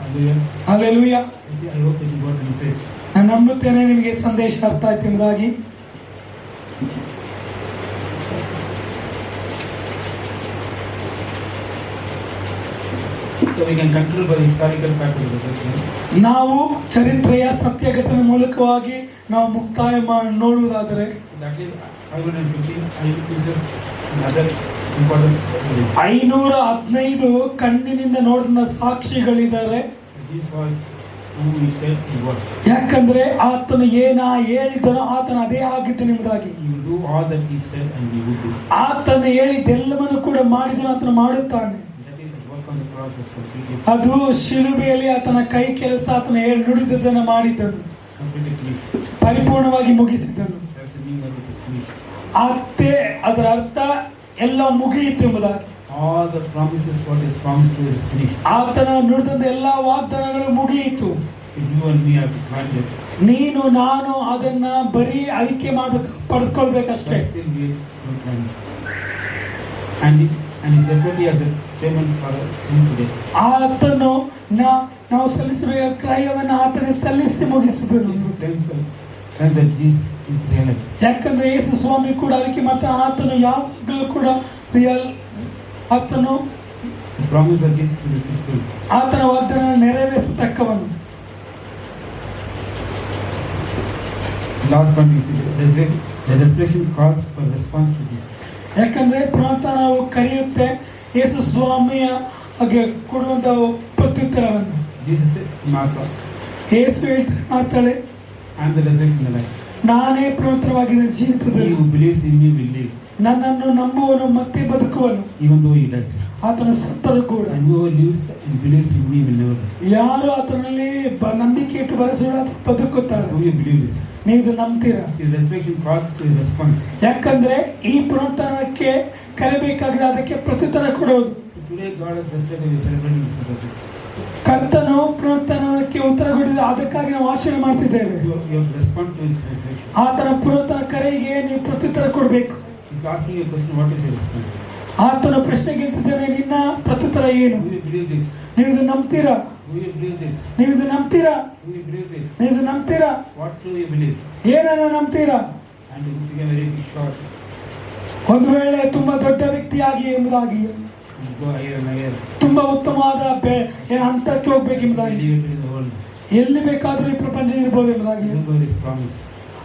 Hallelujah. Hallelujah. I hope that you got the message. ನಾನು ನಂಬುತ್ತೇನೆ ನಿಮಗೆ ಸಂದೇಶ ಅರ್ಥ ಆಯ್ತು ಎಂಬುದಾಗಿ. So we can conclude by the historical fact of the session. ನಾವು ಚರಿತ್ರೆಯ ಸತ್ಯ ಘಟನೆ ಮೂಲಕವಾಗಿ ನಾವು ಮುಕ್ತಾಯ ನೋಡುವುದಾದರೆ That is 515 eyewitnesses and other important evidence. 515 ಕಣ್ಣಿನಿಂದ ನೋಡಿದ ಸಾಕ್ಷಿಗಳಿದ್ದಾರೆ. This was who he said he was. ಯಾಕಂದ್ರೆ ಆತನು ಹೇಳಿದನೋ ಆತನ ಅದೇ ಆಗಿದ್ದು ಎಂಬುದಾಗಿ. He will do all that he said and he would do. ಆತನು ಹೇಳಿದ್ದೆಲ್ಲವನ್ನು ಕೂಡ ಮಾಡಿದನು, ಆತನು ಮಾಡುತ್ತಾನೆ. That is his work on the cross was completed. ಅದು ಶಿಲುಬೆಯಲ್ಲಿ ಆತನ ಕೈ ಕೆಲಸ, ಆತನ ನುಡಿದದನ್ನು ಮಾಡಿದನು, Completely finished. ಪರಿಪೂರ್ಣವಾಗಿ ಮುಗಿಸಿದನು. That's the meaning of it is finished. ಅದರ ಅರ್ಥ ಎಲ್ಲ ಮುಗಿಯಿತು ಎಂಬುದಾಗಿ. All the promises what is promised to us is finished. ಆತನ ನುಡಿದಂತ ಎಲ್ಲ ವಾಗ್ದಾನಗಳು ಮುಗಿಯಿತು. Is you and me have to find it. ನೀನು ನಾನು ಅದನ್ನ ಬರೀ ಆಯ್ಕೆ ಮಾಡಬೇಕು, ಪಡೆದುಕೊಳ್ಬೇಕಷ್ಟೇ. But still we don't find it. And his ability as a payment for sin today. ಆತನು ನಾವು ಸಲ್ಲಿಸಬೇಕಾದ ಕ್ರಯವನ್ನು ಆತನೇ ಸಲ್ಲಿಸಿ ಮುಗಿಸಿದನು. Tells that Jesus is real. ಯಾಕಂದ್ರೆ ಯೇಸು ಸ್ವಾಮಿ ಕೂಡ ಅದಕ್ಕೆ ಮತ್ತೆ ಆತನು ಯಾವಾಗಲೂ ಕೂಡ ರಿಯಲ್. ಆತನು The promise that Jesus will fulfill. ಆತನ ವಾಗ್ದಾನ ನೆರವೇರಿಸತಕ್ಕವನು. Last point we see the resurrection calls for response to Jesus. ಯಾಕಂದ್ರೆ ಪುನರುತ್ಥಾನವು ಕರೆಯುತ್ತೆ ಯೇಸು ಸ್ವಾಮಿಯ ಹಾಗೆ ಕೊಡುವಂತ ಪ್ರತ್ಯುತ್ತರವನ್ನು. Jesus said, Martha, ಯೇಸು ಹೇಳ್ತಾರೆ, ಮಾತಾಳೆ, I am the resurrection and the life. ನಾನೇ ಪುನರುತ್ಥಾನವಾಗಿದ್ದ He ಜೀವಿತದಲ್ಲಿ who believes in me will live, ನನ್ನನ್ನು ನಂಬುವನು ಮತ್ತೆ ಬದುಕುವನು, even though he dies. ಆತನ ಸತ್ತರೂ ಕೂಡ. And whoever lives and believes in me will never die. ಯಾರು ಆತನಲ್ಲಿ ನಂಬಿಕೆ ಇಟ್ಟು ಬರೆಸಿದ ಬದುಕುತ್ತಾರೆ. Do you believe this? ನೀವು ಇದು ನಂಬ್ತೀರಾ? See, the resurrection calls to a response. ಯಾಕಂದ್ರೆ ಈ ಪುನರುತ್ಥಾನಕ್ಕೆ ಕರೆಬೇಕಾಗಿದೆ, ಅದಕ್ಕೆ ಪ್ರತ್ಯುತ್ತರ ಕೊಡುವುದು. So today God has resurrected, we are celebrating this resurrection. ಕರ್ತನು ಪುನರುತ್ಥಾನಕ್ಕೆ ಉತ್ತರ ಕೊಡಿದ, ಅದಕ್ಕಾಗಿ ನಾವು ಆಚರಣೆ ಮಾಡ್ತಿದ್ದೇವೆ. You have to respond to his resurrection. ಆತನ ಪುನರುತ್ಥಾನ ಕರೆಗೆ ನೀವು ಪ್ರತ್ಯುತ್ತರ ಕೊಡಬೇಕು. He's asking you a question, what is your response? ಆತನ ಪ್ರಶ್ನೆ ಕೇಳ್ತಿದ್ದೇನೆ, ನಿನ್ನ ಪ್ರತ್ಯುತ್ತರ ಏನು? Do you believe this? ನೀವು ಇದು ನಂಬ್ತೀರಾ? Do you believe this? ನೀವು ಇದು ನಂಬ್ತೀರಾ? Do you believe this? ನೀವು ಇದು ನಂಬ್ತೀರಾ? What do you believe? ಏನನ್ನ ನಂಬ್ತೀರಾ? And you become very big shot ಒಂದು ವೇಳೆ ತುಂಬಾ ದೊಡ್ಡ ವ್ಯಕ್ತಿಯಾಗಿ ಎಂಬುದಾಗಿ, and go higher and higher. ತುಂಬಾ ಉತ್ತಮವಾದ ಹಂತಕ್ಕೆ ಹೋಗ್ಬೇಕೆಂಬುದಾಗಿ, Elevated in the world. ಎಲ್ಲಿ ಬೇಕಾದರೂ ಈ ಪ್ರಪಂಚ ಇರ್ಬೋದು ಎಂಬುದಾಗಿ. Remember this promise.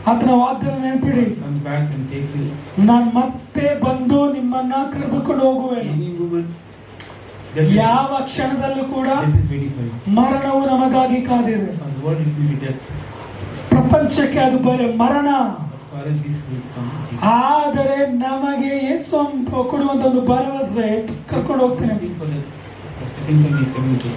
ಆತನ ವಾಗ್ದಾನ ನೆನಪಿಡಿ, Come back and take you. ನಾನು ಮತ್ತೆ ಬಂದು ನಿಮ್ಮನ್ನ ಕರೆದುಕೊಂಡು ಹೋಗುವೆನು. Any moment, ಯಾವ ಕ್ಷಣದಲ್ಲೂ ಕೂಡ death is waiting for you. ಮರಣವು ನಮಗಾಗಿ ಕಾದಿದೆ. For the world it will be death. ಪ್ರಪಂಚಕ್ಕೆ ಅದು ಬರೀ ಮರಣ. But for us Jesus will come. ಆದರೆ ನಮಗೆ ಯೇಸು ಕೊಡುವಂತ ಒಂದು ಭರವಸೆ, ಕರ್ಕೊಂಡು ಹೋಗ್ತೇನೆ. Think for that. The second time he is coming to.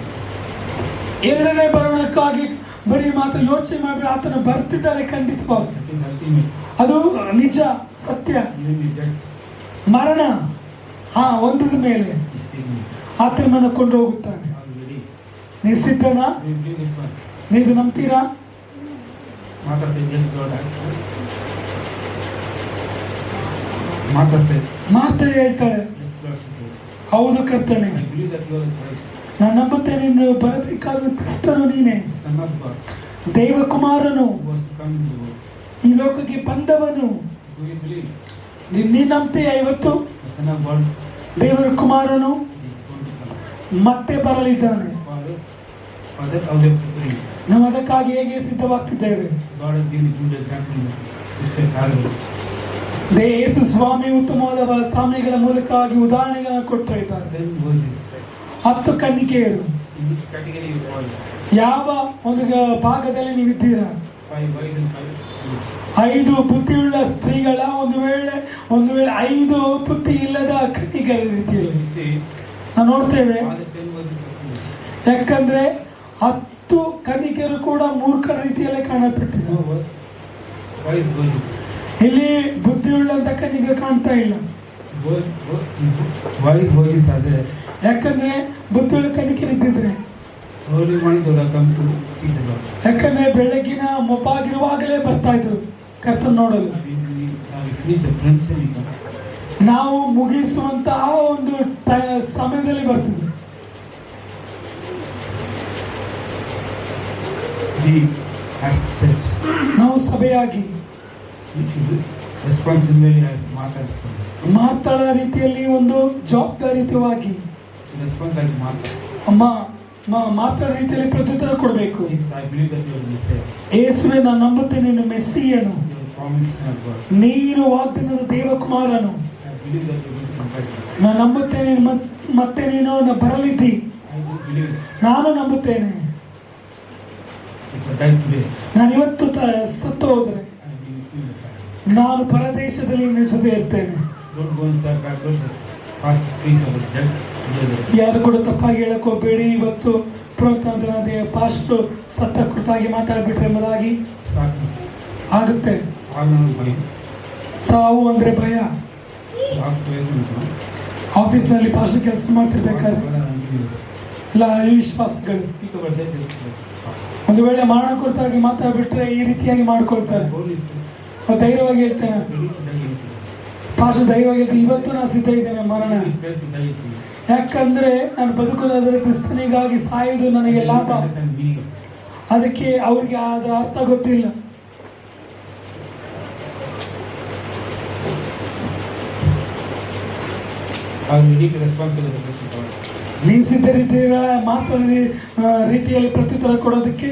ಎರಡನೇ ಬರೋಣಕ್ಕಾಗಿ ಬರೀ ಮಾತ್ರ ಯೋಚನೆ ಮಾಡಿ, ಆತನ ಬರ್ತಿದ್ದಾರೆ ಖಂಡಿತವಾಗಿ. That is ultimate. ಅದು ನಿಜ, ಸತ್ಯ. Even with death, ಮರಣ ಒಂದದ ಮೇಲೆ he is taking you. ಆತನನ್ನು ಕೊಂಡು ಹೋಗುತ್ತಾನೆ. Are you ready? ನೀವು ಸಿದ್ಧನಾ? Do you believe this one? ನೀವು ನಂಬ್ತೀರಾ? Martha said, yes, Lord. Martha said, ಮಾತ್ರ ಹೇಳ್ತಾಳೆ, yes, Lord. she said. ಹೌದು ಕರ್ತನೆ, I believe that you are the Christ, ನಾನು ನಂಬುತ್ತೇನೆ, ನೀವು ಬರಬೇಕಾದ ಕ್ರಿಸ್ತನು ನೀನೇ, the Son of God, ದೇವಕುಮಾರನು, who was to come in the world. ಈ ಲೋಕಕ್ಕೆ ಬಂದವನು. Do you believe ನೀನು ನಂಬ್ತೀಯ? ಇವತ್ತು the Son of God ದೇವರ ಕುಮಾರನು is going to come? ಮತ್ತೆ ಬರಲಿದ್ದಾನೆ. For that, how they are preparing. ನಾವು ಅದಕ್ಕಾಗಿ ಹೇಗೆ ಸಿದ್ಧವಾಗ್ತಿದ್ದೇವೆ? God has given a good example in the scripture parable. ಯೇಸು ಸ್ವಾಮಿ ಉತ್ತಮವಾದ ಸಾಮ್ಯಗಳ ಮೂಲಕವಾಗಿ ಉದಾಹರಣೆಗಳನ್ನು ಕೊಡ್ತಾ ಇದ್ದಾರೆ. 10 virgins. 10 ಕನ್ನಿಕೆಯರು. In which category you fall? ಯಾವ ಒಂದು ಭಾಗದಲ್ಲಿ ನೀವಿದ್ದೀರಾ? 5 wise and 5 foolish. 5 ಬುದ್ಧಿಯುಳ್ಳ ಸ್ತ್ರೀಗಳ, ಒಂದು ವೇಳೆ 5 ಬುದ್ಧಿ ಇಲ್ಲದ ಕನ್ನಿಕೆಯ ರೀತಿಯಲ್ಲಿ You see, ನಾವು ನೋಡ್ತೇವೆ. all the 10 virgins are foolish. ಯಾಕಂದ್ರೆ 10 ಕನ್ನಿಕೆಯರು ಕೂಡ ಮೂರ್ಖರ ರೀತಿಯಲ್ಲೇ ಕಾಣಲ್ಪಟ್ಟಿದ್ದಾರೆ. No wise virgins. ಇಲ್ಲಿ ಬುದ್ಧಿಯುಳ್ಳಂತ ಕನ್ನಿಕೆ ಕಾಣ್ತಾ ಇಲ್ಲ. Wise virgins are there. ಯಾಕಂದ್ರೆ ಬುದ್ಧಿಯುಳ್ಳ ಕನ್ನಿಕೆಯರು ಇದ್ದಿದ್ರೆ, Early morning they would have come to see the Lord. ಯಾಕಂದ್ರೆ ಬೆಳಗಿನ ಮೊಬ್ಬಾಗಿರುವಾಗಲೇ ಬರ್ತಾ ಇದ್ರು ಕರ್ತನ ನೋಡಲು. We finish the brunch and we come. ನಾವು ಮುಗಿಸುವಂತಹ ಒಂದು ಸಮಯದಲ್ಲಿ ಬರ್ತಿದ್ರು. We as a church, ನಾವು ಸಭೆಯಾಗಿ we should responsibility as Martha responded. ಮಾತಾಡೋ ರೀತಿಯಲ್ಲಿ ಒಂದು ಜವಾಬ್ದಾರಿಯುತವಾಗಿ She respond like Martha. ಅಮ್ಮ ಮಾತಾಡೋ ರೀತಿಯಲ್ಲಿ ಪ್ರತ್ಯುತ್ತರ ಕೊಡಬೇಕು. Jesus, I believe that you are the Messiah. ಯೇಸುವೆ, ನಾನು ನಂಬುತ್ತೇನೆ ನೀನು ಮೆಸ್ಸಿಯನು, You are the promised Son of God. ನೀನು ವಾಗ್ದಾನದ ದೇವಕುಮಾರನು. I believe that you are going to come back. ನಾನು ನಂಬುತ್ತೇನೆ ಮತ್ತೆ ನೀನು ಬರಲಿದ್ದಿ. I do believe it. ನಾನು ನಂಬುತ್ತೇನೆ. If I die today, ನಾನು ಇವತ್ತು ಸತ್ತು ಹೋದರೆ I will be with you in the paradise. ನಾನು ಪರದೇಶದಲ್ಲಿ ನಿನ್ನ ಜೊತೆ ಇರ್ತೇನೆ. Don't go and start back. Don't fast trees about death. ಯಾರು ಕೂಡ ತಪ್ಪಾಗಿ ಹೇಳಕ್ ಹೋಗ್ಬೇಡಿ. ಇವತ್ತು ಪುನರುತ್ಥಾನದ ಪಾಸ್ಟ್ ಸತ್ತ ಕೃತಾಗಿ ಮಾತಾಡ್ಬಿಟ್ರೆ ಎಂಬುದಾಗಿ ಆಗುತ್ತೆ. ಸಾವು ಅಂದ್ರೆ ಭಯ. ಆಫೀಸ್ನಲ್ಲಿ ಪಾಸ್ಟ್ ಕೆಲಸ ಮಾಡ್ತಿರ್ಬೇಕಾದ್ರೆ ಎಲ್ಲ ಅವಿಶ್ವಾಸಗಳು ಒಂದು ವೇಳೆ ಮರಣ ಕುರಿತಾಗಿ ಮಾತಾಡ್ಬಿಟ್ರೆ ಈ ರೀತಿಯಾಗಿ ಮಾಡ್ಕೊಳ್ತಾರೆ. ಧೈರ್ಯವಾಗಿ ಹೇಳ್ತೇನೆ, ಪಾಸ್ಟ್ ಧೈರ್ಯವಾಗಿ ಹೇಳ್ತೇನೆ, ಇವತ್ತು ನಾನು ಸಿದ್ಧ ಇದ್ದೇನೆ ಮರಣ. ಯಾಕಂದ್ರೆ ನಾನು ಬದುಕೋದಾದ್ರೆ ಕ್ರಿಸ್ತನಿಗಾಗಿ ಸಾಯುವುದು ನನಗೆ ಲಾಭ. ಅದಕ್ಕೆ ಅವ್ರಿಗೆ ಅದರ ಅರ್ಥ ಗೊತ್ತಿಲ್ಲ. ನೀವು ಸಿದ್ಧರಿದ್ದೀರಾ ಮಾತಾಡಿ ರೀತಿಯಲ್ಲಿ ಪ್ರತ್ಯುತ್ತರ ಕೊಡೋದಕ್ಕೆ?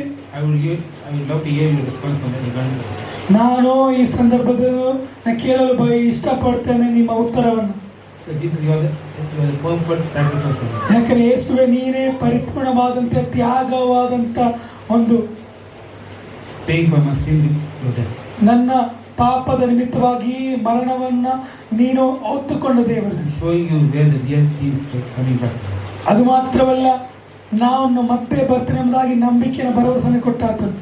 ನಾನು ಈ ಸಂದರ್ಭದಲ್ಲಿ ಕೇಳಲು ಇಷ್ಟಪಡ್ತೇನೆ ನಿಮ್ಮ ಉತ್ತರವನ್ನು. ಯಾಕಂದ್ರೆ ಯೇಸುವೆ, ನೀನೇ ಪರಿಪೂರ್ಣವಾದಂತೆ ತ್ಯಾಗವಾದಂತ ಒಂದು ನನ್ನ ಪಾಪದ ನಿಮಿತ್ತವಾಗಿ ಮರಣವನ್ನ ನೀನು ಹೊತ್ತುಕೊಂಡ ದೇವರು. ಅದು ಮಾತ್ರವಲ್ಲ, ನಾನು ಮತ್ತೆ ಬರ್ತೇನೆ ಎಂಬುದಾಗಿ ನಂಬಿಕೆಯ ಭರವಸೆ ಕೊಟ್ಟಾತನು.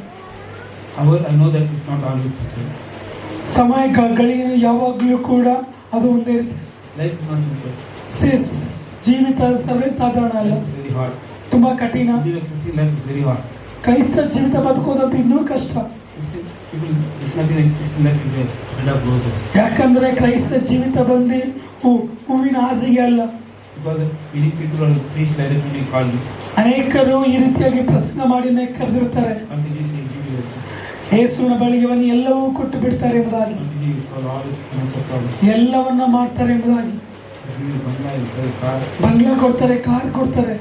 ಸಮಯಗಳಿಗೆ ಯಾವಾಗಲೂ ಕೂಡ ಅದು ಒಂದೇ ರೀತಿ. ಜೀವಿತ ಸರ್ವೇ ಸಾಧಾರಣ ಅಲ್ಲ, ತುಂಬಾ ಕಠಿಣ. ಕ್ರೈಸ್ತ ಜೀವಿತ ಬದುಕೋದಂತ ಇನ್ನೂ ಕಷ್ಟ. ಯಾಕಂದ್ರೆ ಕ್ರೈಸ್ತ ಜೀವಿತ ಬಂದು ಹೂವಿನ ಆಸೆಗೆ ಅಲ್ಲ. ಅನೇಕರು ಈ ರೀತಿಯಾಗಿ ಪ್ರಸಂಗ ಮಾಡಿ ಕರೆದಿರ್ತಾರೆ. ಯೇಸುವಿನ ಬಳಿಗೆ ಬನ್ನಿ, ಎಲ್ಲವೂ ಕೊಟ್ಟು ಬಿಡ್ತಾರೆ ಎಂಬುದಾಗಿ, ಎಲ್ಲವನ್ನ ಮಾಡ್ತಾರೆ ಎಂಬುದಾಗಿ. ಬಂಗ್ಲಾ ಕೊಡ್ತಾರೆ, ಕಾರ್ ಕೊಡ್ತಾರೆ.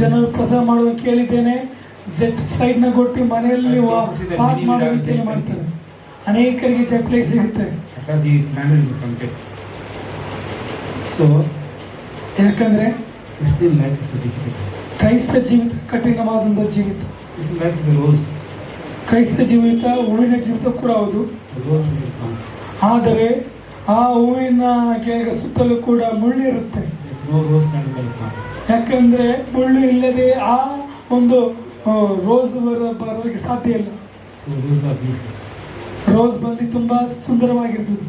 ಜನರು ಪ್ರಸಂಗ ಮಾಡೋದು ಕೇಳಿದ್ದೇನೆ. ಜೆಟ್ ಫ್ಲೈಟ್ ನ ಕೊಟ್ಟು ಮನೆಯಲ್ಲಿ ಪಾರ್ಕ್ ಮಾಡೋ ರೀತಿಯಲ್ಲಿ ಮಾಡ್ತಾರೆ. ಅನೇಕರಿಗೆ ಜೆಟ್ ಫ್ಲೈಟ್ ಸಿಗುತ್ತೆ. ಯಾಕಂದ್ರೆ ಕ್ರೈಸ್ತ ಜೀವಿತ ಕಠಿಣವಾದಂತ ಜೀವಿತ. ಕ್ರೈಸ್ತ ಜೀವಿತ ಹೂವಿನ ಜೀವಿತ ಕೂಡ ಹೌದು. ಆದರೆ ಆ ಹೂವಿನ ಸುತ್ತಲೂ ಕೂಡ ಮುಳ್ಳಿರುತ್ತೆ. ಯಾಕಂದ್ರೆ ಮುಳ್ಳು ಇಲ್ಲದೆ ಆ ಒಂದು ರೋಸ್ ಬರೋಕ್ಕೆ ಸಾಧ್ಯ ಇಲ್ಲ. ರೋಸ್ ಬಂದು ತುಂಬಾ ಸುಂದರವಾಗಿರ್ತದೆ.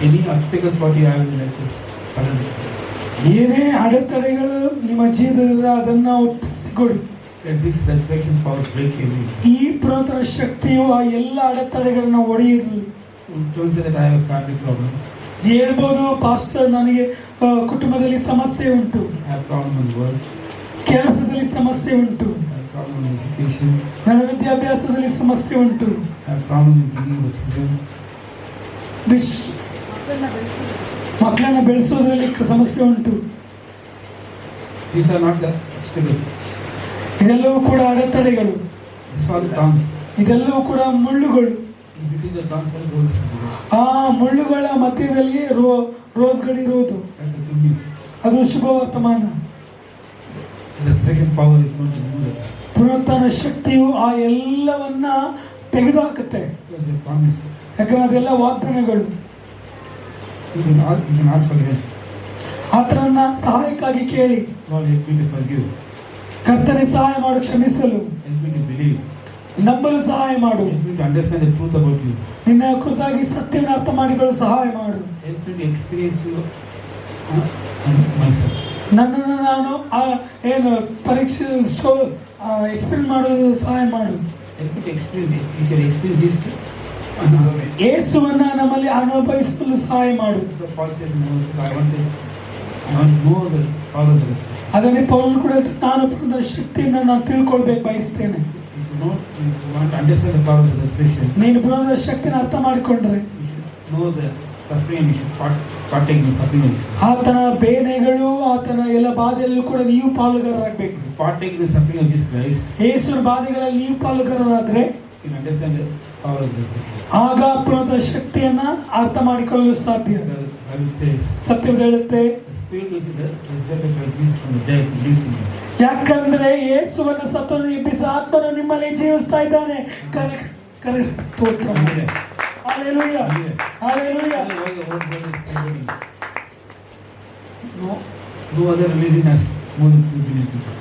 Any obstacles what you have in lectures, suddenly. ಏನೇ ಅಡೆತಡೆಗಳು ನಿಮ್ಮ ಜೀವನದಲ್ಲಿ ಅದನ್ನ ಒಪ್ಪಿಸಿಕೊಡಿ. Let this resurrection power break every. ಈ ಪುನರುತ್ಥಾನ ಶಕ್ತಿಯು ಆ ಎಲ್ಲ ಅಡೆತಡೆಗಳನ್ನ ಒಡೆಯಲಿ. Don't say that I have a family problem. ಹೇಳ್ಬೋದು, ಪಾಸ್ಟರ್ ನನಗೆ ಕುಟುಂಬದಲ್ಲಿ ಸಮಸ್ಯೆ ಉಂಟು, I have problem in work, ಕೆಲಸದಲ್ಲಿ ಸಮಸ್ಯೆ ಉಂಟು, I have problem in education, ನನ್ನ ವಿದ್ಯಾಭ್ಯಾಸದಲ್ಲಿ ಸಮಸ್ಯೆ ಉಂಟು, I have problem in bringing the children. ಮಕ್ಕಳನ್ನ ಬೆಳೆಸೋದ್ರಲ್ಲಿ ಸಮಸ್ಯೆ ಉಂಟು. These are not the obstacles. ಇದೆಲ್ಲವೂ ಕೂಡ ಅಡೆತಡೆಗಳು. These are the thorns. ಇದೆಲ್ಲವೂ ಕೂಡ ಮುಳ್ಳುಗಳು. In between the thorns are roses. ಆ ಮುಳ್ಳುಗಳ ಮಧ್ಯದಲ್ಲಿ ರೋಸ್ಗಳಿರುವುದು. That's a good news. ಅದು ಶುಭ ವರ್ತಮಾನ. The resurrection power is going to remove that. ಪುನರುತ್ಥಾನ ಶಕ್ತಿಯು ಆ ಎಲ್ಲವನ್ನ ತೆಗೆದುಹಾಕುತ್ತೆ. That's a promise. ಯಾಕಂದ್ರೆ ಅದೆಲ್ಲ ವಾಗ್ದಾನಗಳು. You can ask for help. ಆತನನ್ನ ಸಹಾಯಕ್ಕಾಗಿ ಕೇಳಿ. Lord, help me to forgive. ಕರ್ತನೇ ಸಹಾಯ ಮಾಡು, ಕ್ಷಮಿಸಲು. Help me to believe. ನಂಬಲು ಸಹಾಯ ಮಾಡು. Help me to understand the truth about you. ನಿನ್ನ ಕುರಿತಾಗಿ ಸತ್ಯವನ್ನು ಅರ್ಥ ಮಾಡಿಕೊಳ್ಳಲು ಸಹಾಯ ಮಾಡು. Help me to experience you and myself. ನನ್ನನ್ನು ನಾನು ಏನು ಪರೀಕ್ಷೆ ಎಕ್ಸ್ಪೀರಿಯನ್ಸ್ ಮಾಡೋದು ಸಹಾಯ ಮಾಡು. Help me to experience this. ಯೇಸುವನ್ನ ನಮ್ಮಲ್ಲಿ ಅನುಭವಿಸಲು ಸಹಾಯ ಮಾಡು. So Paul says in Moses, I want to know the power of the resurrection. ಅದನ್ನೇ ಪೌಲನು ಕೂಡ ಹೇಳ್ತಾನೆ, ನಾನು ಪುನರುತ್ಥಾನದ ಶಕ್ತಿಯನ್ನು ನಾನು ತಿಳ್ಕೊಳ್ಬೇಕು ಬಯಸ್ತೇನೆ. If you want to understand the power of the resurrection, ನೀನು ಪುನರುತ್ಥಾನದ ಶಕ್ತಿನ ಅರ್ಥ ಮಾಡಿಕೊಂಡ್ರೆ you should know the suffering and you should partake in the suffering of Jesus. ಆತನ ಬೇನೆಗಳು ಆತನ ಎಲ್ಲ ಬಾಧೆಯಲ್ಲೂ ಕೂಡ ನೀವು ಪಾಲುಗಾರರಾಗಬೇಕು. If you partake in the suffering of Jesus Christ, ಯೇಸುವಿನ ಬಾಧೆಗಳಲ್ಲಿ ನೀವು ಪಾಲುಗಾರರಾದ್ರೆ you can understand the power of the resurrection. ಆಗ ಪುನರುತ್ಥಾನದ ಶಕ್ತಿಯನ್ನ ಅರ್ಥ ಮಾಡಿಕೊಳ್ಳಲು ಸಾಧ್ಯ. The Bible says, ಸತ್ಯವೇದ ಹೇಳುತ್ತೆ, the spirit which is resurrected by Jesus from the dead lives in you. ಯಾಕಂದ್ರೆ ಯೇಸುವನ್ನ ಸತ್ತವರನ್ನು ಎಬ್ಬಿಸಿದ ಆತ್ಮನು ನಿಮ್ಮಲ್ಲಿ ಜೀವಿಸ್ತಾ ಇದ್ದಾನೆ. ಕರೆಕ್ಟ್ ಸ್ತೋತ್ರ. Hallelujah hallelujah. No other religion has more than 2 billion people.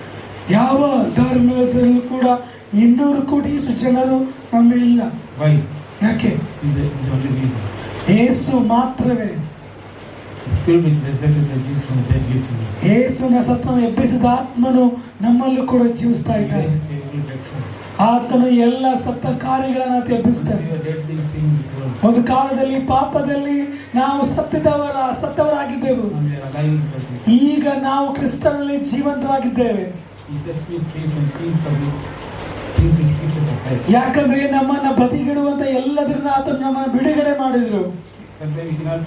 ಯಾವ ಧರ್ಮದಲ್ಲೂ ಕೂಡ 200 ಕೋಟಿಯಷ್ಟು ಜನರು ನಮ್ಮಲ್ಲಿ ಇಲ್ಲ. Why? ಯಾಕೆ? Is the only reason. ಯೇಸು ಮಾತ್ರವೇ. The spirit which resurrected by Jesus from the dead lives in you. ಯೇಸುವಿನ ಸತ್ತವರನ್ನು ಎಬ್ಬಿಸಿದ ಆತ್ಮನು ನಮ್ಮಲ್ಲೂ ಕೂಡ ಜೀವಿಸ್ತಾ He ಇದ್ದಾನೆ. raises every dead soul. ಆತನು ಎಲ್ಲ ಸತ್ತ ಕಾರ್ಯಗಳನ್ನ ಎಬ್ಬಿಸ್ತಾನೆ. You are dead in sin in this world. ಒಂದು ಕಾಲದಲ್ಲಿ ಪಾಪದಲ್ಲಿ ನಾವು ಸತ್ತವರಾಗಿದ್ದೆವು. And we are alive in Christ Jesus. ಈಗ ನಾವು ಕ್ರಿಸ್ತನಲ್ಲಿ ಜೀವಂತವಾಗಿದ್ದೇವೆ. He sets me free from things which keeps us aside. ಯಾಕಂದ್ರೆ ನಮ್ಮನ್ನ ಬದಿಗಿಡುವಂತ ಎಲ್ಲದರಿಂದ ಆತನು ನಮ್ಮನ್ನ ಬಿಡುಗಡೆ ಮಾಡಿದ್ರು. Sometimes we cannot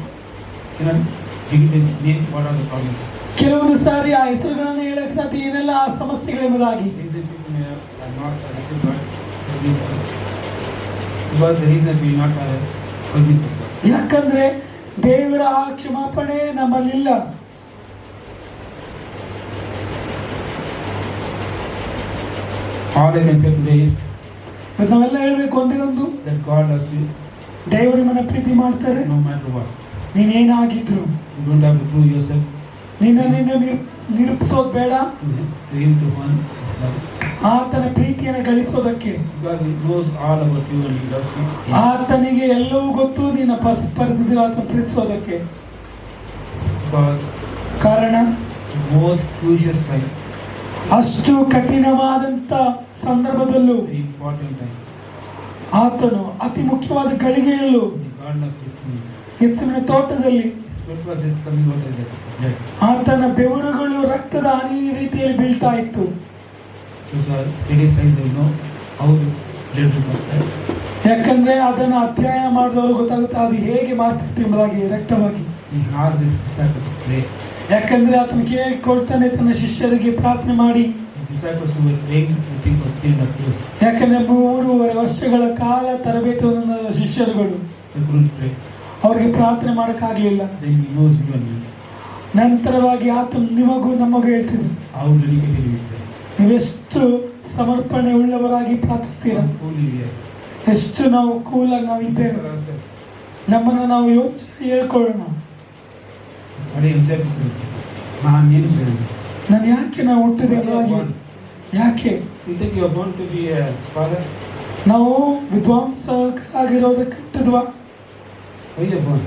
begin to name what are the problems. ಕೆಲವೊಂದು ಸಾರಿ ಆ ಹೆಸರುಗಳನ್ನು ಹೇಳಕ್ ಸಾಧ್ಯ, ಏನೆಲ್ಲ ಆ ಸಮಸ್ಯೆಗಳೆಂಬುದಾಗಿ. Reason people may have not received God's forgiveness because the reason we not have forgiveness of God. ಯಾಕಂದ್ರೆ ದೇವರ ಆ ಕ್ಷಮಾಪಣೆ ನಮ್ಮಲ್ಲಿಲ್ಲ. All I can say today is ನಾವೆಲ್ಲ ಹೇಳ್ಬೇಕು ಒಂದೇ ಒಂದು, that God loves you ದೇವರು ನಿಮ್ಮನ್ನ ಪ್ರೀತಿ ಮಾಡ್ತಾರೆ. no matter what. ನೀನೇನಾಗಿದ್ರು You don't have to prove yourself ನಿನ್ನ ನಿರೂಪಿಸೋದು ಬೇಡ. to him to earn his love. ಆತನ ಪ್ರೀತಿಯನ್ನು ಗಳಿಸೋದಕ್ಕೆ. Because he knows all about you and he loves you. ಆತನಿಗೆ ಎಲ್ಲವೂ ಗೊತ್ತು, ನಿನ್ನ ಪರಿಸ್ಥಿತಿ ಆತನ ಪ್ರೀತಿಸೋದಕ್ಕೆ. Because ಕಾರಣ the most crucial time, ಅಷ್ಟು ಕಠಿಣವಾದಂತ ಸಂದರ್ಭದಲ್ಲೂ very important time, ಆತನು ಅತಿ ಮುಖ್ಯವಾದ ಗಳಿಗೆಯಲ್ಲೂ in the Garden of Gethsemane, Gethsemane ತೋಟದಲ್ಲಿ his sweat was just coming out as blood. ಆತನ ಬೆವರುಗಳು ರಕ್ತದ ಹನಿ ರೀತಿಯಲ್ಲಿ ಬೀಳ್ತಾ ಇತ್ತು. So study science, they know how the blood will outside. ಯಾಕಂದ್ರೆ ಅದನ್ನು ಅಧ್ಯಯನ ಮಾಡಿದವರು ಗೊತ್ತಾಗುತ್ತೆ ಅದು ಹೇಗೆ ಮಾರ್ಪಡುತ್ತೆ ಎಂಬುದಾಗಿ ರಕ್ತವಾಗಿ. He asked his disciples to pray. ಯಾಕಂದ್ರೆ ಆತನು ಕೇಳಿಕೊಳ್ತಾನೆ ತನ್ನ ಶಿಷ್ಯರಿಗೆ ಪ್ರಾರ್ಥನೆ ಮಾಡಿ. The disciples who were praying, I think, for 3.5 years, ಯಾಕಂದ್ರೆ 3.5 ವರ್ಷಗಳ ಕಾಲ ತರಬೇತಿ ಹೊಂದಿದ ಶಿಷ್ಯರುಗಳು, they couldn't pray. ಅವರಿಗೆ ಪ್ರಾರ್ಥನೆ ಮಾಡಕ್ಕಾಗ್ಲಿಲ್ಲ. Then he knows you and me. ನಂತರವಾಗಿ ಆತನು ನಿಮಗೂ ನಮಗೂ ಹೇಳ್ತಿದ್ರು, How dedicated we pray. ನೀವೆಷ್ಟು ಸಮರ್ಪಣೆ ಉಳ್ಳವರಾಗಿ ಪ್ರಾರ್ಥಿಸ್ತೀರ, How holy we are. ಎಷ್ಟು ನಾವು ಕೂಲಾಗಿ ನಾವು ಇದ್ದೇವೆ. For ourselves. ನಮ್ಮನ್ನು ನಾವು ಹೇಳ್ಕೊಳ್ಳೋಣ, ಅದೇ ಎಂಜಾಯ್ ಮಾಡ್ತಿದ್ದೆ. ನಾನು ಏನು ಹೇಳಿದೆ? ನಾನು ಯಾಕೆ ನಾವು ಹುಟ್ಟಿದೆ ಎಂಬುದಾಗಿ. ಯಾಕೆ You think you are born to be a scholar? ನಾವು ವಿದ್ವಾಂಸಕರಾಗಿರೋದಕ್ಕೆ ಹುಟ್ಟಿದ್ವಾ? Why you are born?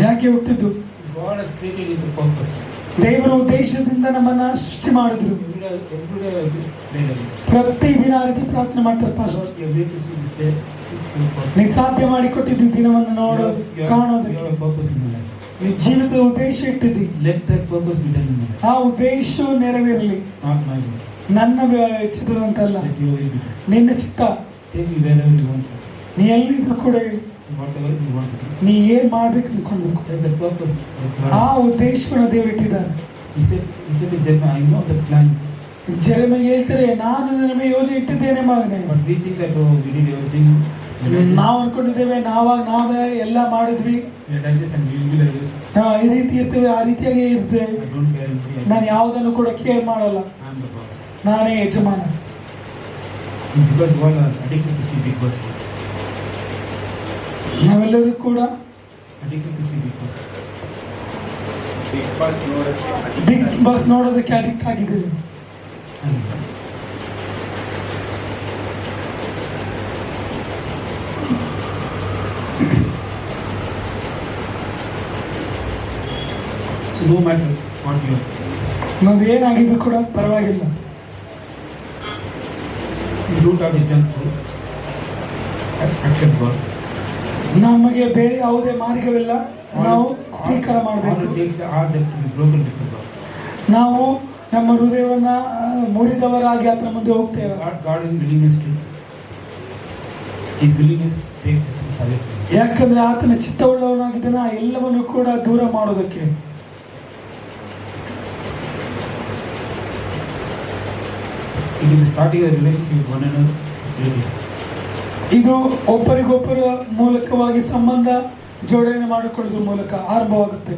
ಯಾಕೆ ಹುಟ್ಟಿದ್ದು? God has created you with purpose. ದೇವರ ಉದ್ದೇಶದಿಂದ ನಮ್ಮನ್ನ ಸೃಷ್ಟಿ ಮಾಡಿದ್ರು. Every day pray like this. ಪ್ರತಿದಿನ ಆ ರೀತಿ ಪ್ರಾರ್ಥನೆ ಮಾಡ್ತಾರೆ pastor. You are able to see this day. It's your purpose. ನೀ ಸಾಧ್ಯ ಮಾಡಿಕೊಟ್ಟಿದ್ದಿ ದಿನವನ್ನು ನೋಡೋದು, You ಕಾಣೋದಕ್ಕೆ. have a purpose in your life. ನೀ ಜೀವಿತದ ಉದ್ದೇಶ ಇಟ್ಟಿದ್ದಿ. Let that purpose be done in your life. ಆ ಉದ್ದೇಶವು ನೆರವೇರಲಿ. Not my will. ನನ್ನ ಚಿತ್ತದಂತಲ್ಲ, Let your will be done. ನಿನ್ನ ಚಿತ್ತ. Take me wherever you want to. ನೀ ಎಲ್ಲಿದ್ರು ಕೂಡ ಹೇಳಿ, Whatever you want to do. ನೀ ಏನ್ ಮಾಡ್ಬೇಕು ಅನ್ಕೊಂಡ್ಬೇಕು. There's a purpose that God ಆ has. ಉದ್ದೇಶವನ್ನು ದೇವರು ಇಟ್ಟಿದ್ದಾರೆ. He said to Jeremiah, I know the plan. ಜೆರೆಮಿಯ ಹೇಳ್ತಾರೆ, ನಾನು ನಿನ್ನ ಯೋಜನೆ ಇಟ್ಟಿದ್ದೇನೆ ಮಗನೇ. But we think that, oh, we did everything. ನಾವು ಅನ್ಕೊಂಡಿದ್ದೇವೆ, ನಾವೇ ಎಲ್ಲ ಮಾಡಿದ್ವಿ, We are like this and we will be like this. ನಾವು ಈ ರೀತಿ ಇರ್ತೇವೆ, ಆ ರೀತಿಯಾಗಿ ಇರ್ತೇವೆ. I don't care anybody. ನಾನು ಯಾವುದನ್ನು ಕೂಡ ಕೇರ್ ಮಾಡಲ್ಲ, I am the boss. ನಾನೇ ಯಜಮಾನ. Because we all are addicted to see big boss. ನಾವೆಲ್ಲರೂ ಕೂಡ Addicted to see big boss. Big boss ನೋಡೋದಕ್ಕೆ ಅಡಿಕ್ಟ್ ಆಗಿದ್ದೇವೆ. So no matter what you are, ನಾವು ಏನಾಗಿದ್ರು ಕೂಡ ಪರವಾಗಿಲ್ಲ. you don't have to jump to accept God. ನಮಗೆ ಬೇರೆ ಯಾವುದೇ ಮಾರ್ಗವಿಲ್ಲ, ನಾವು ಸ್ವೀಕಾರ All it ಮಾಡಬೇಕು. takes the heart that will be broken before God. ನಾವು ನಮ್ಮ ಹೃದಯವನ್ನ ಮುರಿದವರಾಗಿ ಆತನ ಮುಂದೆ ಹೋಗ್ತೇವೆ. God is willingness to. His willingness to take the things away from you. ಯಾಕಂದ್ರೆ ಆತನ ಚಿತ್ತವುಳ್ಳವನಾಗಿದ್ದಾನೆ ಆ ಎಲ್ಲವನ್ನು ಕೂಡ ದೂರ ಮಾಡೋದಕ್ಕೆ. It is starting a relationship with one another. Really. ಇದು ಒಬ್ಬರಿಗೊಬ್ಬರ ಮೂಲಕವಾಗಿ ಸಂಬಂಧ ಜೋಡಣೆ ಮಾಡಿಕೊಳ್ಳೋದ್ರ ಮೂಲಕ ಆರಂಭವಾಗುತ್ತೆ.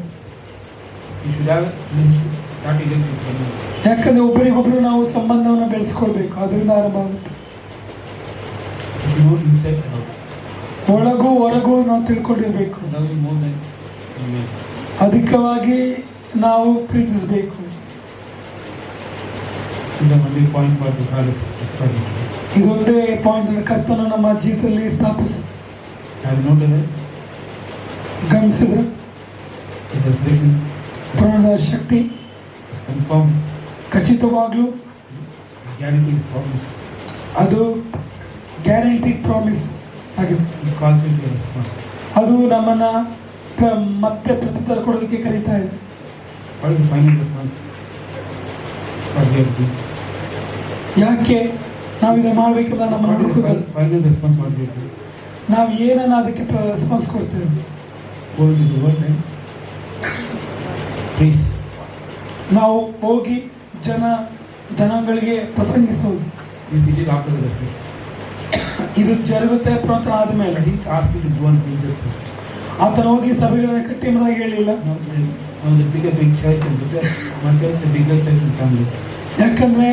You should have a relationship, starting this with one another. ಯಾಕಂದ್ರೆ ಒಬ್ಬರಿಗೊಬ್ಬರು ನಾವು ಸಂಬಂಧವನ್ನು ಬೆಳೆಸ್ಕೊಳ್ಬೇಕು, ಅದರಿಂದ ಆರಂಭ ಆಗುತ್ತೆ. If you know inside and out. ಒಳಗೂ ಹೊರಗೂ ನಾವು ತಿಳ್ಕೊಂಡಿರ್ಬೇಕು. Love you more than you imagine. ಅಧಿಕವಾಗಿ ನಾವು ಪ್ರೀತಿಸಬೇಕು. This is the only point what the God is describing. ಇದೊಂದೇ ಪಾಯಿಂಟ್ ಕರ್ತನು ನಮ್ಮ ಜೀವಿತದಲ್ಲಿ Have you noted that? ಗಮನಿಸಿದ್ರೆ The resurrection ಪುನರುತ್ಥಾನದ ಶಕ್ತಿ is confirmed, ಖಚಿತವಾಗ್ಲೂ guaranteed promise. ಅದು ಗ್ಯಾರಂಟಿ ಪ್ರಾಮಿಸ್ ಆಗಿದೆ. It calls you to respond. ಅದು ನಮ್ಮನ್ನ ಮತ್ತೆ ಪ್ರತ್ಯುತ್ತರ ಕೊಡೋದಕ್ಕೆ ಕರೀತಾ ಇದೆ. What is the final response? What we have to do? ಯಾಕೆ ನಾವು ಇದನ್ನು ಮಾಡಬೇಕೆಂಬ ನಮ್ಮ What is the ಹುಡುಕುವುದು. final response? What we have to do? ನಾವು ಏನನ್ನ ಅದಕ್ಕೆ ರೆಸ್ಪಾನ್ಸ್ ಕೊಡ್ತೇವೆ. Go into the world and preach. ನಾವು ಹೋಗಿ ಜನಾಂಗಳಿಗೆ ಪ್ರಸಂಗಿಸೋದು. This he did after the resurrection. ಇದು ಜರುಗುತ್ತೆ ಪುನರುತ್ಥಾನ I ಆದಮೇಲೆ. didn't ask you to go and build the church. ಆತನ ಹೋಗಿ ಸಭೆಗಳನ್ನು ಕಟ್ಟಿ ಎಂಬುದಾಗಿ ಹೇಳಿಲ್ಲ. Now the big church and my church, the biggest church in Tamil. ಯಾಕಂದ್ರೆ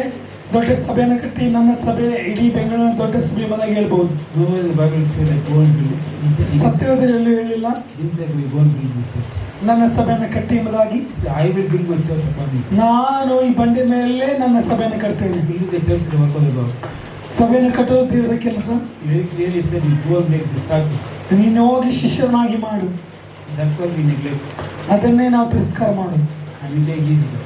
ದೊಡ್ಡ ಸಭೆಯನ್ನು ಕಟ್ಟಿ ನನ್ನ ಸಭೆ ಇಡೀ ಬೆಂಗಳೂರಿನ ದೊಡ್ಡ ಸಭೆ ಎಂಬುದಾಗಿ ಹೇಳ್ಬೋದು. Nowhere in the Bible it says that go and build a church. ಸತ್ಯವೇದದಲ್ಲಿ ಹೇಳಿಲ್ಲ Didn't say we go and build my church. ನನ್ನ ಸಭೆಯನ್ನು ಕಟ್ಟಿ ಎಂಬುದಾಗಿ. He said, I will build my church upon you. ನಾನು ಈ ಬಂಡೆ ಮೇಲೆ ನನ್ನ ಸಭೆಯನ್ನು ಕಟ್ತೇನೆ. Building the church is the work of the Lord. ಸಭೆಯನ್ನು ಕಟ್ಟೋದು ದೇವರ ಕೆಲಸ. He very clearly said, you go and make disciples. ನೀನು ಹೋಗಿ ಶಿಷ್ಯರನ್ನಾಗಿ ಮಾಡು. That's why we neglect. ಅದನ್ನೇ ನಾವು ತಿರಸ್ಕಾರ ಮಾಡೋದು. And we take easy.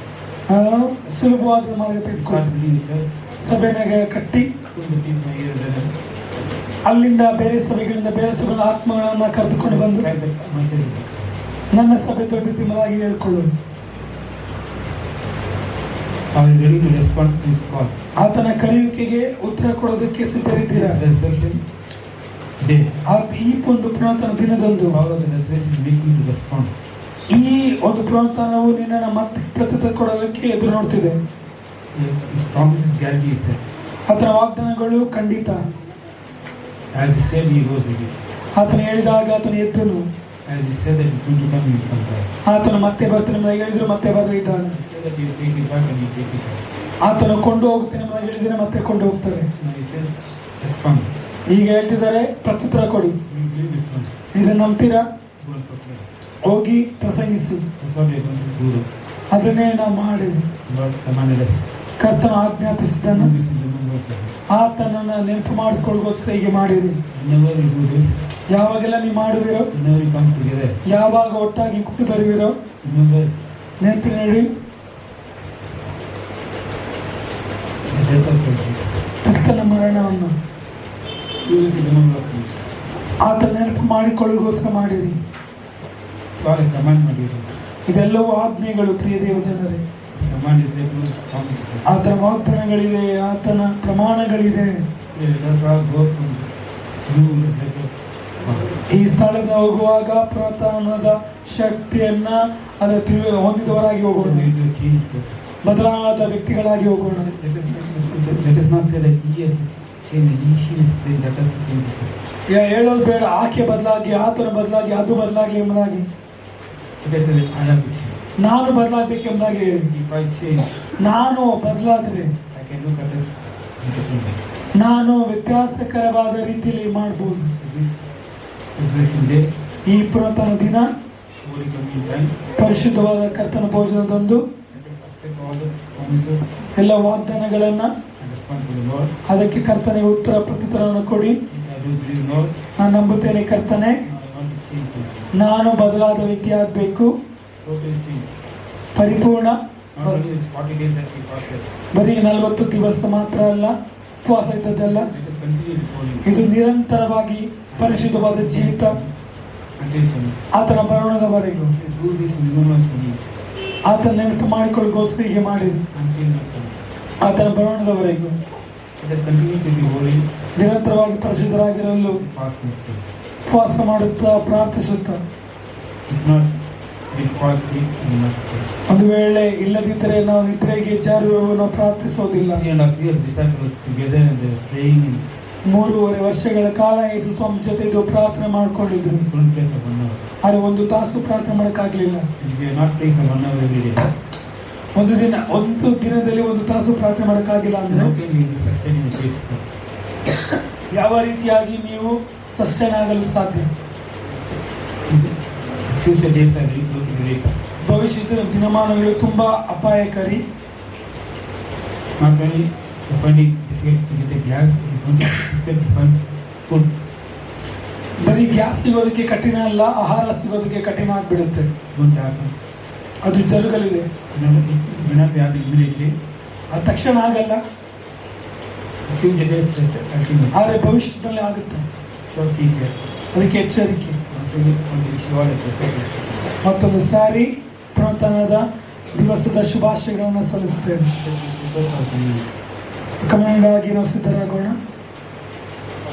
ಸುಲಭವಾದ ಮಾರ್ಗ We ತೆಗೆದುಕೊಂಡು start building the church. ಸಭೆನಾಗ ಕಟ್ಟಿ Put the people here and there. ಅಲ್ಲಿಂದ ಬೇರೆ ಸಭೆಗಳಿಂದ ಬೇರೆ ಸಭೆಗಳ ಆತ್ಮಗಳನ್ನ ಕರೆದುಕೊಂಡು ಬಂದು Right, that my church is the church. ನನ್ನ ಸಭೆ ದೊಡ್ಡ ತಿಮ್ಮದಾಗಿ ಹೇಳ್ಕೊಳ್ಳೋದು. Are you ready to respond to his call? ಆತನ ಕರೆಯುವಿಕೆಗೆ ಉತ್ತರ ಕೊಡೋದಕ್ಕೆ ಸಿದ್ಧರಿದ್ದೀರಾ? This resurrection day. ಈ ಒಂದು ಪುನರುತ್ಥಾನ ದಿನದಂದು Power of the resurrection make you to respond. ಈ ಒಂದು ಪುನರುತ್ಥಾನವು ನಿನ್ನನ್ನು ಮತ್ತೆ ಪ್ರತ್ಯುತ್ತರ ಕೊಡೋದಕ್ಕೆ ಎದುರು ನೋಡ್ತಿದೆ. His promises guarantee is said. ಆತನ ವಾಗ್ದಾನಗಳು ಖಂಡಿತ. As he said, he rose again. ಆತನ ಹೇಳಿದಾಗ ಆತನ ಎದ್ದನು. As he said that he's going to come, he will come back. ಆತನು ಮತ್ತೆ ಬರ್ತಾನೆ ಎಂಬುದಾಗಿ ಹೇಳಿದ್ರು, ಮತ್ತೆ ಬರಲಿದ್ದಾನೆ. He said that he will take it back and he will take it back. ಆತನು ಕೊಂಡು ಹೋಗ್ತೇನೆ ಎಂಬುದಾಗಿ ಹೇಳಿದ್ರೆ ಮತ್ತೆ ಕೊಂಡು ಹೋಗ್ತಾರೆ. Now he says, respond. ಈಗ ಹೇಳ್ತಿದ್ದಾರೆ ಪ್ರತ್ಯುತ್ತರ ಕೊಡಿ. You believe this one? ಇದನ್ನು ನಂಬ್ತೀರಾ? Go and proclaim. ಹೋಗಿ ಪ್ರಸಂಗಿಸಿ. That's what we are going to do. ಅದನ್ನೇ ನಾವು ಮಾಡಿದ್ವಿ. Lord commanded us. ಕರ್ತನು ಆಜ್ಞಾಪಿಸಿದನು. Do this in remembrance of him. ಆತನನ್ನ ನೆನಪು ಮಾಡಿಕೊಳ್ಳೋಸ್ಕರ ಹೀಗೆ ಮಾಡಿರಿ. Whenever you do this, ಯಾವಾಗೆಲ್ಲ ನೀವು ಮಾಡುವಿರೋ, whenever you come together, ಯಾವಾಗ ಒಟ್ಟಾಗಿ ಕೂಡಿ ಬರುವಿರೋ, remember ನೆನಪಿನಡಿ the death of Christ Jesus. ಕ್ರಿಸ್ತನ ಮರಣವನ್ನು. Do this in remembrance of me. ಆತನ ನೆನಪು ಮಾಡಿಕೊಳ್ಳೋಸ್ಕರ ಮಾಡಿರಿ. So I command my dear ones. ಇದೆಲ್ಲವೂ ಆಜ್ಞೆಗಳು ಪ್ರಿಯ ದೇವ ಜನರೇ. His command is there, his promise is there. ಆತನ ವಾಗ್ದಾನಗಳಿದೆ, ಆತನ ಪ್ರಮಾಣಗಳಿದೆ. Let us all go from this new resurrected body. ಈ ಸ್ಥಳದ ಹೋಗುವಾಗ ಪುನರುತ್ಥಾನದ ಶಕ್ತಿಯನ್ನ ಹೊಂದಿದವರಾಗಿ So ಹೋಗೋಣ. we will change person. ಬದಲಾದ ವ್ಯಕ್ತಿಗಳಾಗಿ ಹೋಗೋಣ. Let us not say that he has changed and she is saying that has to change the system. ಹೇಳೋದು ಬೇಡ, ಆಕೆ ಬದಲಾಗಿ, ಆತನ ಬದಲಾಗಿ, ಅದು ಬದಲಾಗಿ ಎಂಬುದಾಗಿ. Let us say that I have to change. ನಾನು ಬದಲಾಗಬೇಕೆಂಬುದಾಗಿ ಹೇಳಿ. If I change, ನಾನು ಬದಲಾದ್ರೆ I can look at us differently. ನಾನು ವ್ಯತ್ಯಾಸಕರವಾದ ರೀತಿಯಲ್ಲಿ ಮಾಡ್ಬೋದು. So this resurrection day, ಈ ಪುನರುತ್ಥಾನ ದಿನ holy communion time, ಪರಿಶುದ್ಧವಾದ ಕರ್ತನ ಭೋಜನದಂದು let us accept all the promises ಎಲ್ಲ ವಾಗ್ದಾನಗಳನ್ನ and respond to the Lord. ಅದಕ್ಕೆ ಕರ್ತನೆ ಉತ್ತರ ಪ್ರತ್ಯುತ್ತರವನ್ನು ಕೊಡಿ. I do believe, Lord, ನಾನು ನಂಬುತ್ತೇನೆ ಕರ್ತನೆ, now I want to change also. ನಾನು ಬದಲಾದ ವ್ಯಕ್ತಿ ಆಗಬೇಕು. Totally change. ಪರಿಪೂರ್ಣ. Not only this 40 days that we fasted. ಬರೀ 40 ದಿವಸ ಮಾತ್ರ ಅಲ್ಲ, ಉಪವಾಸ ಇದ್ದದ್ದಲ್ಲ, Let us continue this holy. ಇದು ನಿರಂತರವಾಗಿ ಪರಿಶುದ್ಧವಾದ ಜೀವಿತ Until his coming. ಆತನ ಬರೋಣದವರೆಗೂ. Say, do this in remembrance of me. ಆತನ ನೆನಪು ಮಾಡಿಕೊಳ್ಳೋಗೋಸ್ಕರ ಹೀಗೆ ಮಾಡಿದ until my coming. ಆತನ ಬರೋಣದವರೆಗೂ Let us continue to be holy, ನಿರಂತರವಾಗಿ ಪರಿಶುದ್ಧರಾಗಿರಲು fasting, pray. ಉಪವಾಸ ಮಾಡುತ್ತಾ ಪ್ರಾರ್ಥಿಸುತ್ತಾ If not, we fall asleep and not pray. ಒಂದು ವೇಳೆ ಇಲ್ಲದಿದ್ದರೆ ನಾವು ನಿದ್ರೆಗೆ ಜಾರುವೆವು, ನಾವು ಪ್ರಾರ್ಥಿಸೋದಿಲ್ಲ. 3.5 years disciples together and they were praying and 3.5 ವರ್ಷಗಳ ಕಾಲ ಯೇಸು ಸ್ವಾಮಿ ಜೊತೆ ಇದು ಪ್ರಾರ್ಥನೆ ಮಾಡ್ಕೊಂಡಿದ್ರು. couldn't pray for 1 hour. ಆದರೆ ಒಂದು ತಾಸು ಪ್ರಾರ್ಥನೆ ಮಾಡೋಕ್ಕಾಗಲಿಲ್ಲ. And we are not praying for 1 hour every day. ಒಂದು ದಿನದಲ್ಲಿ ಒಂದು ತಾಸು ಪ್ರಾರ್ಥನೆ ಮಾಡೋಕ್ಕಾಗಿಲ್ಲ ಅಂದ್ರೆ How can we sustain in this? ಯಾವ ರೀತಿಯಾಗಿ ನೀವು ಸಸ್ಟೈನ್ ಆಗಲು ಸಾಧ್ಯ? Future days are very tough. ಭವಿಷ್ಯದ ದಿನಮಾನಗಳು ತುಂಬಾ ಅಪಾಯಕಾರಿ. Not only to find it difficult to get a gas, it is difficult to find food. ಬರೀ ಗ್ಯಾಸ್ ಸಿಗೋದಕ್ಕೆ ಕಠಿಣ ಅಲ್ಲ, ಆಹಾರ ಸಿಗೋದಕ್ಕೆ ಕಠಿಣ ಆಗ್ಬಿಡುತ್ತೆ. It won't happen. ಅದು ಜರುಗಲಿದೆ. It may not be happening immediately. ಅದು ತಕ್ಷಣ ಆಗಲ್ಲ, Future days are continuing. ಆದರೆ ಭವಿಷ್ಯದಲ್ಲಿ ಆಗುತ್ತೆ. So be careful. ಅದಕ್ಕೆ ಎಚ್ಚರಿಕೆ. Once again, I want to wish you all a blessed day. ಮತ್ತೊಂದು ಸಾರಿ ಪುನರುತ್ಥಾನದ ದಿವಸದ ಶುಭಾಶಯಗಳನ್ನು ಸಲ್ಲಿಸ್ತೇನೆ. Thank you. ಕಮನಗಾಗಿ ನಾವು ಸಿದ್ಧರಾಗೋಣ.